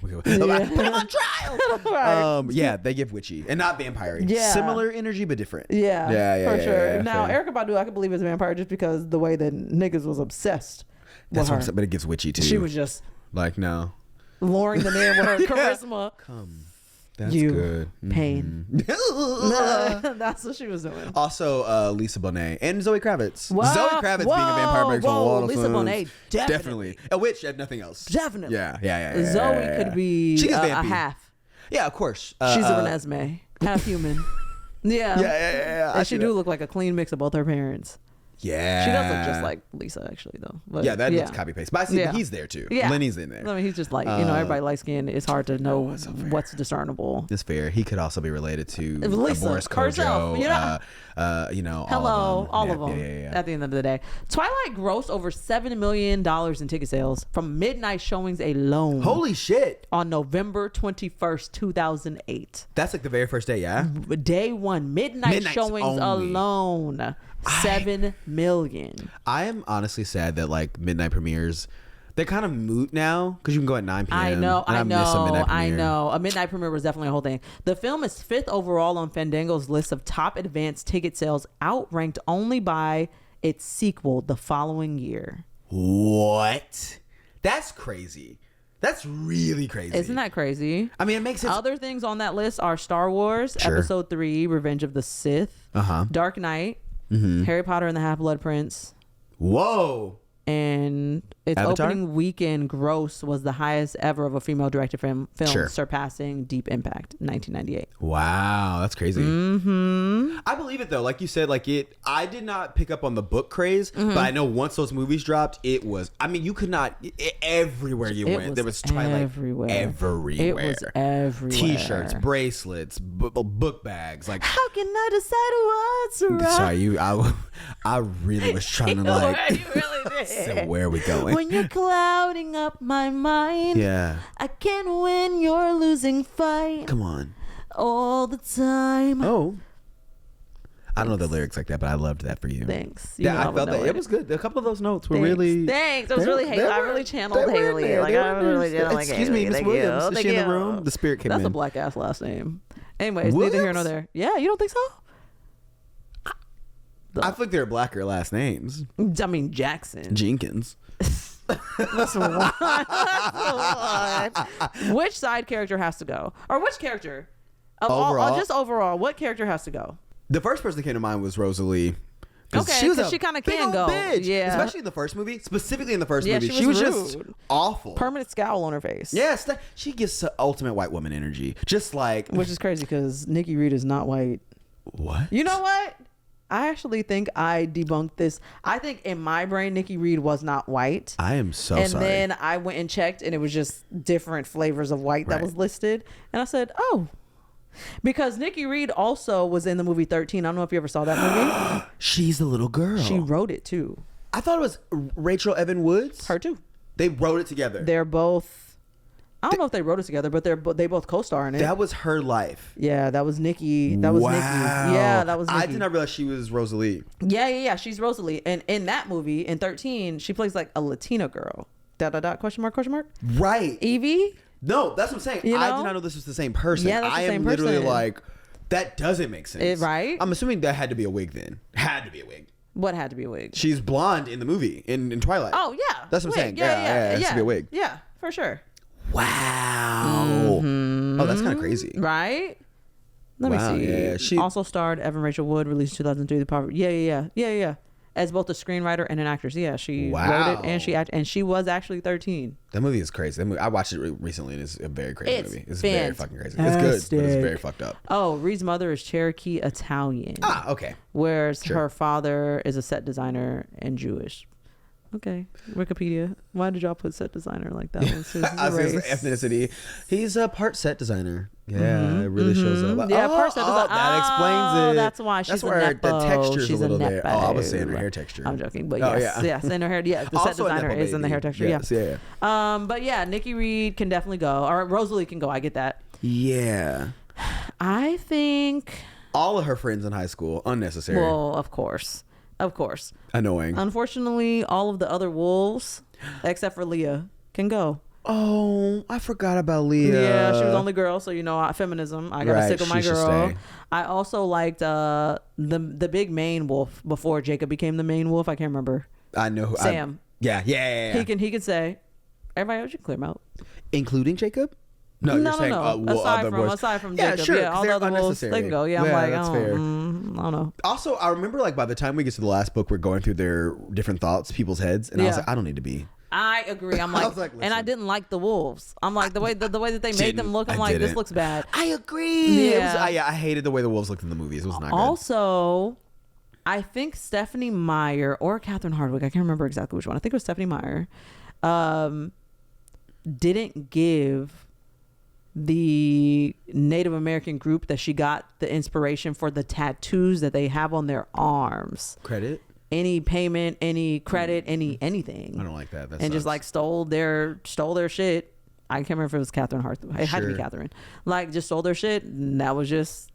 Put him on trial. Right. Yeah, they give witchy and not vampire. Yeah. Similar energy but different. Yeah, for sure. Yeah, now, fair. Erykah Badu, I could believe is a vampire just because the way that niggas was obsessed with That's her. what I'm saying, but it gives witchy too. She was just like, no. luring them in with her charisma. Come. That's You good. pain. Mhm. That's what she was doing. Also, Lisa Bonet and Zoe Kravitz. Whoa, Zoe Kravitz being a vampire makes a lot of Lisa sense. Bonet, definitely. A witch and nothing else. Definitely. Yeah. Zoe could be She gets a vampy. half. Yeah, of course. She's a Renesmee. Half human. Yeah. Yeah. And she do look like a clean mix of both her parents. Yeah. She does look just like Lisa, actually, though. But, yeah, that looks copy paste. But I see he's there too. Yeah. Lenny's in there. I mean, he's just like, everybody light skinned. It's hard to know what's discernible. It's fair. He could also be related to Lisa, Boris herself, Kojo. Hello, all of them. Yeah. At the end of the day, Twilight grossed over $7 million in ticket sales from midnight showings alone. Holy shit! On November 21st, 2008. That's like the very first day, yeah. Day one, midnight Midnights showings only. alone. 7 million. I am honestly sad that like midnight premieres, they're kind of moot now because you can go at 9 p.m. I know. miss a midnight I premiere. know. A midnight premiere was definitely a whole thing. The film is 5th overall on Fandango's list of top advanced ticket sales, outranked only by its sequel the following year. What? That's crazy. That's really crazy. Isn't that crazy? I mean, it makes sense. Other things on that list are Star Wars, Sure. Episode 3, Revenge of the Sith, Dark Knight, Harry Potter and the Half-Blood Prince, Whoa. and its Avatar? opening weekend gross was the highest ever of a female-directed film, Sure. surpassing Deep Impact, 1998. Wow, that's crazy. Mm-hmm. I believe it though. Like you said, I did not pick up on the book craze, but I know once those movies dropped, it was. I mean, you could not. Everywhere you went, there was Twilight everywhere. Everywhere. It was everywhere. T-shirts, bracelets, book bags. Like, How can I decide what's right? sorry, I really was trying to like. You really did. So where are we going? When you're clouding up my mind, Yeah. I can't win your losing fight Come on. all the time. Oh. I don't know the lyrics like that, but I loved that for you. Thanks. Yeah, I felt that it was good. A couple of those notes were Thanks. really. Thanks. It was really Haley. I really channeled Haley. Like I really did. Like, Excuse me, Miss Williams. Is she in the room? The spirit came in. That's a black ass last name. Anyways, neither here nor Williams? there. Yeah, you don't think so? I think they're blacker last names. I mean Jackson. Jenkins. That's one. That's one. Which side character has to go, or which character? Overall? Just overall, what character has to go? The first person that came to mind was Rosalie. Okay, 'cause she kinda big can old go. bitch. Yeah. Especially in the first movie. Specifically in the first Yeah, movie. she was just rude. awful. Permanent scowl on her face. Yes. She gives the ultimate white woman energy. Just like. Which is crazy because Nikki Reed is not white. What? You know what? I actually think I debunked this. I think in my brain, Nikki Reed was not white. I am so and sorry. then I went and checked and it was just different flavors of white that Right. was listed. And I said, oh. Because Nikki Reed also was in the movie 13. I don't know if you ever saw that movie. She's the little girl. She wrote it too. I thought it was Rachel Evan Woods. Her too. They wrote it together. They're both. I don't know if they wrote it together, but they both co-star in it. That was her life. Yeah, that was Nikki. That was Nikki. Yeah, that was Nikki. I did not realize she was Rosalie. Yeah. She's Rosalie, and in that movie, in 13, she plays like a Latina girl. ... Question mark? Right. Evie. No, that's what I'm saying. You I know? did not know this was the same person. Yeah, that's the I am same literally person. like, that doesn't make sense. Right? I'm assuming that had to be a wig then. Had to be a wig. What had to be a wig? She's blonde in the movie, in Twilight. Oh yeah, That's what I'm saying. Wig. Yeah, it has to be a wig. Yeah, for sure. Wow. Oh, that's kind of crazy. Right? Let Wow, me see. yeah, she- also starred Evan Rachel Wood, released 2003. The Power. Yeah. As both a screenwriter and an actress. Yeah, she wrote it and she and she was actually 13. That movie is crazy. That movie, I watched it recently and it's a very crazy It's movie. It's very fucking crazy. It's good, but it's very fucked up. Oh, Reed's mother is Cherokee Italian. Ah, okay. Whereas Sure. her father is a set designer and Jewish. Okay, Wikipedia. Why did y'all put set designer like that? What's his I was race? ethnicity. He's a part set designer. Yeah, it really shows up. Yeah, part set designer. That explains it. That's why she's That's a where nepo. the texture's She's a little a there. nepo. Oh, I was saying her hair texture. I'm joking, but Oh, yes, yeah. yes, in her hair. Yeah, the set Also a designer nepo is in the baby. hair texture. Yes, yeah. yeah. But yeah, Nikki Reed can definitely go, or Rosalie can go. I get that. Yeah. I think. all of her friends in high school. Unnecessary. Well, of course. Annoying. Unfortunately, all of the other wolves, except for Leah, can go. Oh, I forgot about Leah. Yeah, she was the only girl, so feminism. I gotta stick with my girl. I also liked the big main wolf before Jacob became the main wolf. I can't remember. I know who. Sam. Yeah. He can say, everybody else, you can clear him out, including Jacob. No. Aside from Jacob, sure, all the other wolves, they can go. Yeah, I'm like, that's fair. I don't know. Also, I remember like by the time we get to the last book, we're going through their different thoughts, people's heads, and I was like, I don't need to be. I agree. I'm like, and I didn't like the wolves. I'm like the way that they made them look. I'm like, this looks bad. I agree. Yeah. I hated the way the wolves looked in the movies. It was not good. Also, I think Stephanie Meyer or Catherine Hardwicke, I can't remember exactly which one. I think it was Stephanie Meyer. Didn't give the Native American group that she got the inspiration for the tattoos that they have on their arms credit, any payment, any credit, anything. I don't like that. And just like stole their shit. I can't remember if it was Catherine Hardwicke. It had to be Catherine. Like just stole their shit, and that was just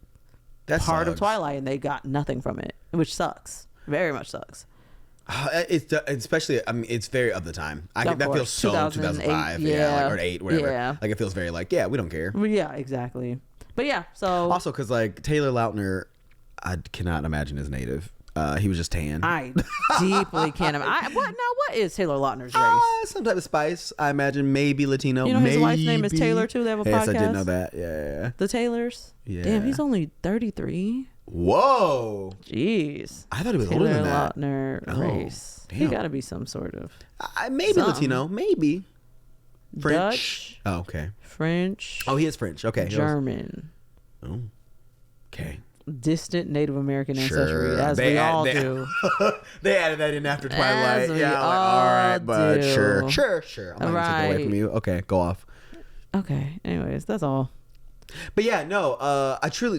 part of Twilight, and they got nothing from it, which sucks. Very much sucks. It's especially, I mean, it's very of the time. That feels so 2005, or 8, whatever. Yeah. Like it feels very like, we don't care. Yeah, exactly. But yeah, so also because like Taylor Lautner, I cannot imagine is native. He was just tan. I deeply can't imagine. What is Taylor Lautner's race? Some type of spice. I imagine maybe Latino. You know his wife's name is Taylor too. They have a podcast. Yes, I did know that. Yeah. The Taylors. Yeah. Damn, he's only 33. Whoa. Jeez. I thought he was older than that. Taylor Lautner race. Damn. He got to be some sort of. Maybe something. Latino. Maybe. Dutch. French. Oh, okay. French. Oh, he is French. Okay. German. Oh. Okay. Distant Native American ancestry, as we all do. They added that in after Twilight. As we all right, but do. sure. I'm not gonna take that away from you. Okay, go off. Okay. Anyways, that's all. But yeah, no,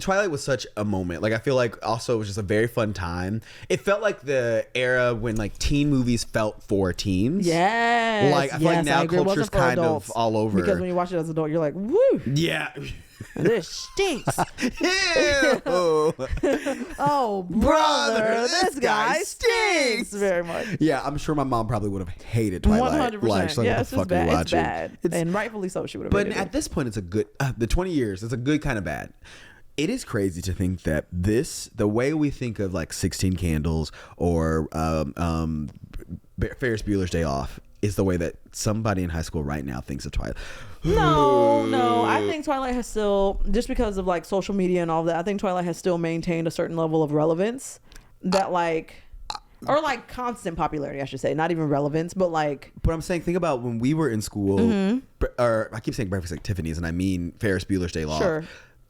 Twilight was such a moment. Like I feel like also it was just a very fun time. It felt like the era when like teen movies felt for teens. Yes. Like I feel like now culture's kind of all over. Because when you watch it as an adult, you're like, woo. Yeah. This stinks. Oh, brother, this guy stinks very much. Yeah, I'm sure my mom probably would have hated Twilight. 100%. Like, what the fuck are you watching? It's bad. And rightfully so, she would have. But at this point, it's a good. The 20 years, it's a good kind of bad. It is crazy to think that the way we think of like 16 Candles or Ferris Bueller's Day Off is the way that somebody in high school right now thinks of Twilight. No. I think Twilight has still, just because of like social media and all that, I think Twilight has still maintained a certain level of relevance that or like constant popularity, I should say. Not even relevance, but like. But I'm saying, think about when we were in school, or I keep saying Breakfast at Tiffany's, and I mean Ferris Bueller's Day Off. Sure.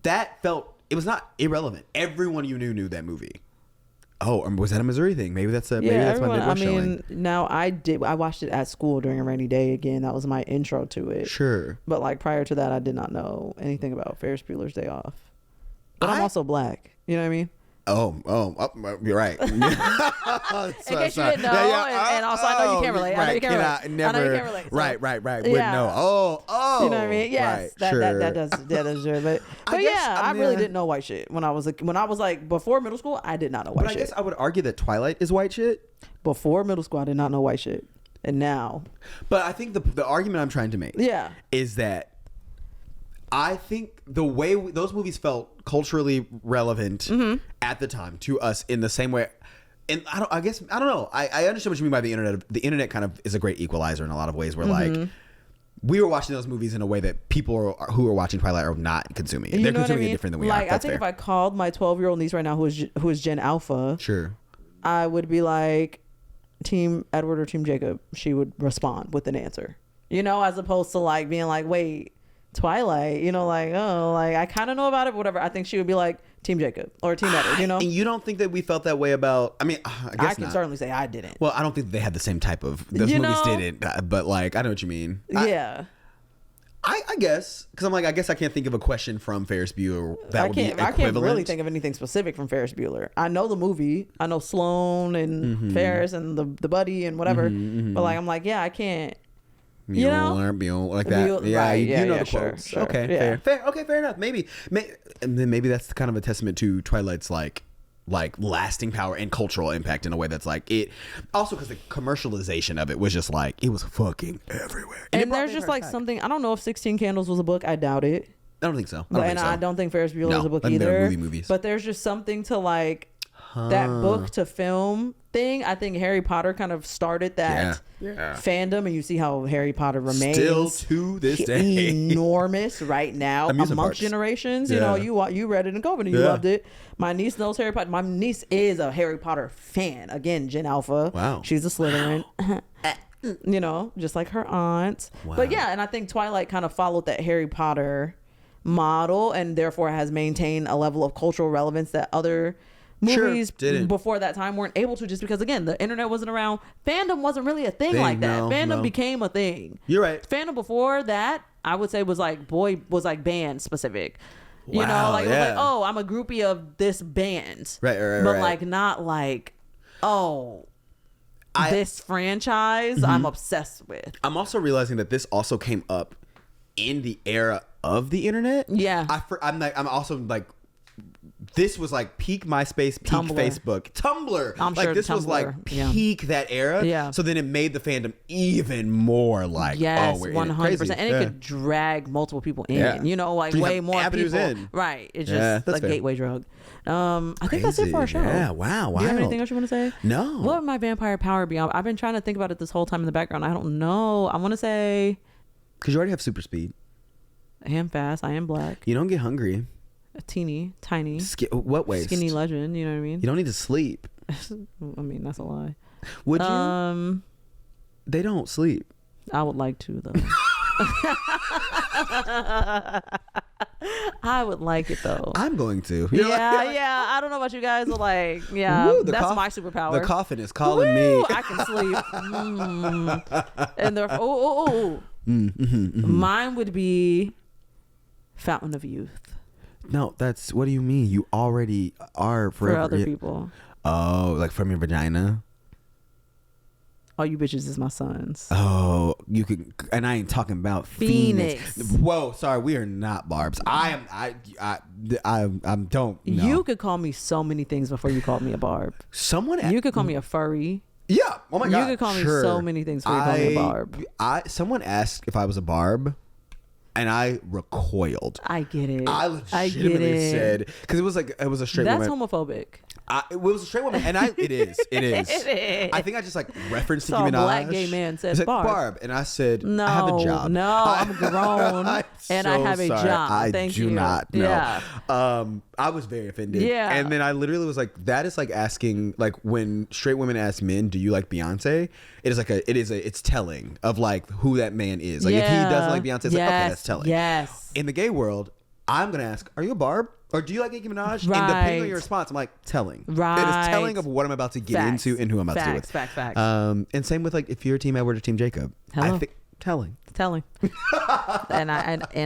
It was not irrelevant. Everyone you knew that movie. Oh, was that a Missouri thing? Maybe that's my Midwest showing. Now I watched it at school during a rainy day again. That was my intro to it. Sure. But like prior to that, I did not know anything about Ferris Bueller's Day Off. But I'm also black. You know what I I mean? You're right. In case you didn't know, and also I know you can't relate. I know you can't relate. Never, I know you can't relate. So. Right. Wouldn't know. Oh. You know what I mean? Yes. That does sure. But I really didn't know white shit when I was like before middle school. I did not know white shit. But I guess I would argue that Twilight is white shit. Before middle school, I did not know white shit, and now. But I think the argument I'm trying to make, is that. I think the way those movies felt culturally relevant at the time to us in the same way, and I don't know. I understand what you mean by the internet. The internet kind of is a great equalizer in a lot of ways. Where like we were watching those movies in a way that people who are watching Twilight are not consuming it. They're consuming it different than we are. That's I think if I called my 12-year-old niece right now, who is Gen Alpha, sure, I would be like, Team Edward or Team Jacob. She would respond with an answer. As opposed to like being like, wait. Twilight, I kind of know about it, but whatever. I think she would be like Team Jacob or Team Edward, And you don't think that we felt that way about? I mean, I can certainly say I didn't. Well, I don't think they had the same type of. Those movies didn't, but like I know what you mean. Yeah. I guess because I'm like I guess I can't think of a question from Ferris Bueller that would be equivalent. I can't really think of anything specific from Ferris Bueller. I know the movie. I know Sloane and Ferris and the buddy and whatever. But like I'm like I can't. You know? Like that. Yeah, right, you know the sure, quotes. sure. Okay, Yeah. fair. Okay, fair enough. Maybe, and then maybe that's kind of a testament to Twilight's like lasting power and cultural impact in a way that's like it. Also, because the commercialization of it was just like it was fucking everywhere. And there's just like something. I don't know if 16 Candles was a book. I doubt it. I don't think so. I don't think Ferris Bueller is a book I think either. they're movies. But there's just something to like that book to film thing. I think Harry Potter kind of started that fandom, and you see how Harry Potter remains still to this day enormous right now amongst parks. generations. Yeah. You know, you read it in COVID and you loved it. My niece knows Harry Potter. My niece is a Harry Potter fan. Again, Gen Alpha. Wow. She's a Slytherin. You know, just like her aunt. Wow. But yeah, and I think Twilight kind of followed that Harry Potter model, and therefore has maintained a level of cultural relevance that other movies before that time weren't able to, just because again the internet wasn't around. Fandom wasn't really a thing like that. Fandom became a thing. You're right. Fandom before that, I would say, was like band specific. You know, Wow, like it was like, oh, I'm a groupie of this band, right, but like not like, oh, this franchise I'm obsessed with. I'm also realizing that this also came up in the era of the internet. Yeah. I'm also like, this was like peak MySpace, peak Tumblr. Facebook, Tumblr. I'm like sure this was like peak that era. Yeah. So then it made the fandom even more like, yes, oh, we're 100%, and it could drag multiple people in. Yeah. You know, like So you way have more avenues people. in. Right. It's Yeah, just that's a fair. gateway drug. I think that's it for our show. Yeah. Wow. Do you have anything else you want to say? No. What would my vampire power be? I've been trying to think about it this whole time in the background. I don't know. I want to say, because you already have super speed. I am fast. I am black. You don't get hungry. A teeny, tiny, What waste? skinny legend. You know what I mean? You don't need to sleep. I mean, that's a lie. Would you? They don't sleep. I would like to though. I would like it though. I'm going to. Yeah. I don't know about you guys, but like, yeah, Woo, that's my superpower. The coffin is calling Woo, me. I can sleep. And they're mine would be Fountain of Youth. No, that's, what do you mean? You already are For other people. Oh, like from your vagina? All you bitches is my sons. Oh, you could, and I ain't talking about Phoenix. Whoa, sorry, we are not Barbs. I'm don't know. You could call me so many things before you called me a Barb. You could call me a furry. Yeah. Oh my God. You could call me so many things before you called me a Barb. Someone asked if I was a Barb, and I recoiled. I get it. I legitimately said, because it was a straight woman. That's homophobic. It was a straight woman, and it is. It is. I think I just like referenced Nicki Minaj. A black gay man said Barb. And I said, no, I have a job. No, I'm grown and I have a job. Thank you. I do not know. Yeah. I was very offended. Yeah. And then I literally was like, that is like asking, like when straight women ask men, do you like Beyonce? It's telling of like who that man is. Like if he doesn't like Beyonce, it's like, okay, that's telling. Yes. In the gay world, I'm going to ask, are you a Barb? Or do you like Nicki Minaj? Right. And depending on your response, I'm like, telling. Right. It is telling of what I'm about to get into and who I'm about to do with. Facts. And same with like if you're Team Edward or Team Jacob. Hello. I think telling. And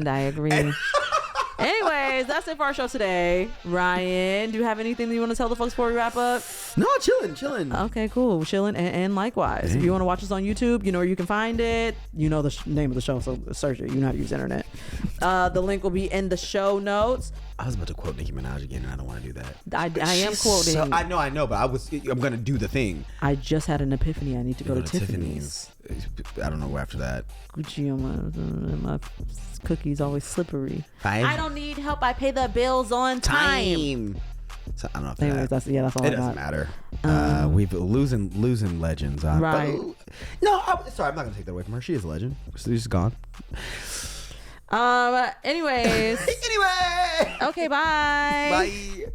I agree. Anyways, that's it for our show today. Ryan, do you have anything that you want to tell the folks before we wrap up? No, chilling. Okay, cool. Chilling and likewise. If you want to watch us on YouTube, you know where you can find it. You know the name of the show, so search it. You know how to use the internet. The link will be in the show notes. I was about to quote Nicki Minaj again, and I don't want to do that. I am quoting. I know, but I'm going to do the thing. I just had an epiphany. I need to go to Tiffany's. I don't know where after that. Gucci on my cookies always slippery. I don't need help. I pay the bills on time. So I don't know if Anyways, that's all I got. It doesn't matter. We've losing legends. Right. No, sorry, I'm not gonna take that away from her. She is a legend. She's gone. Anyways. Anyway. Okay. Bye. Bye.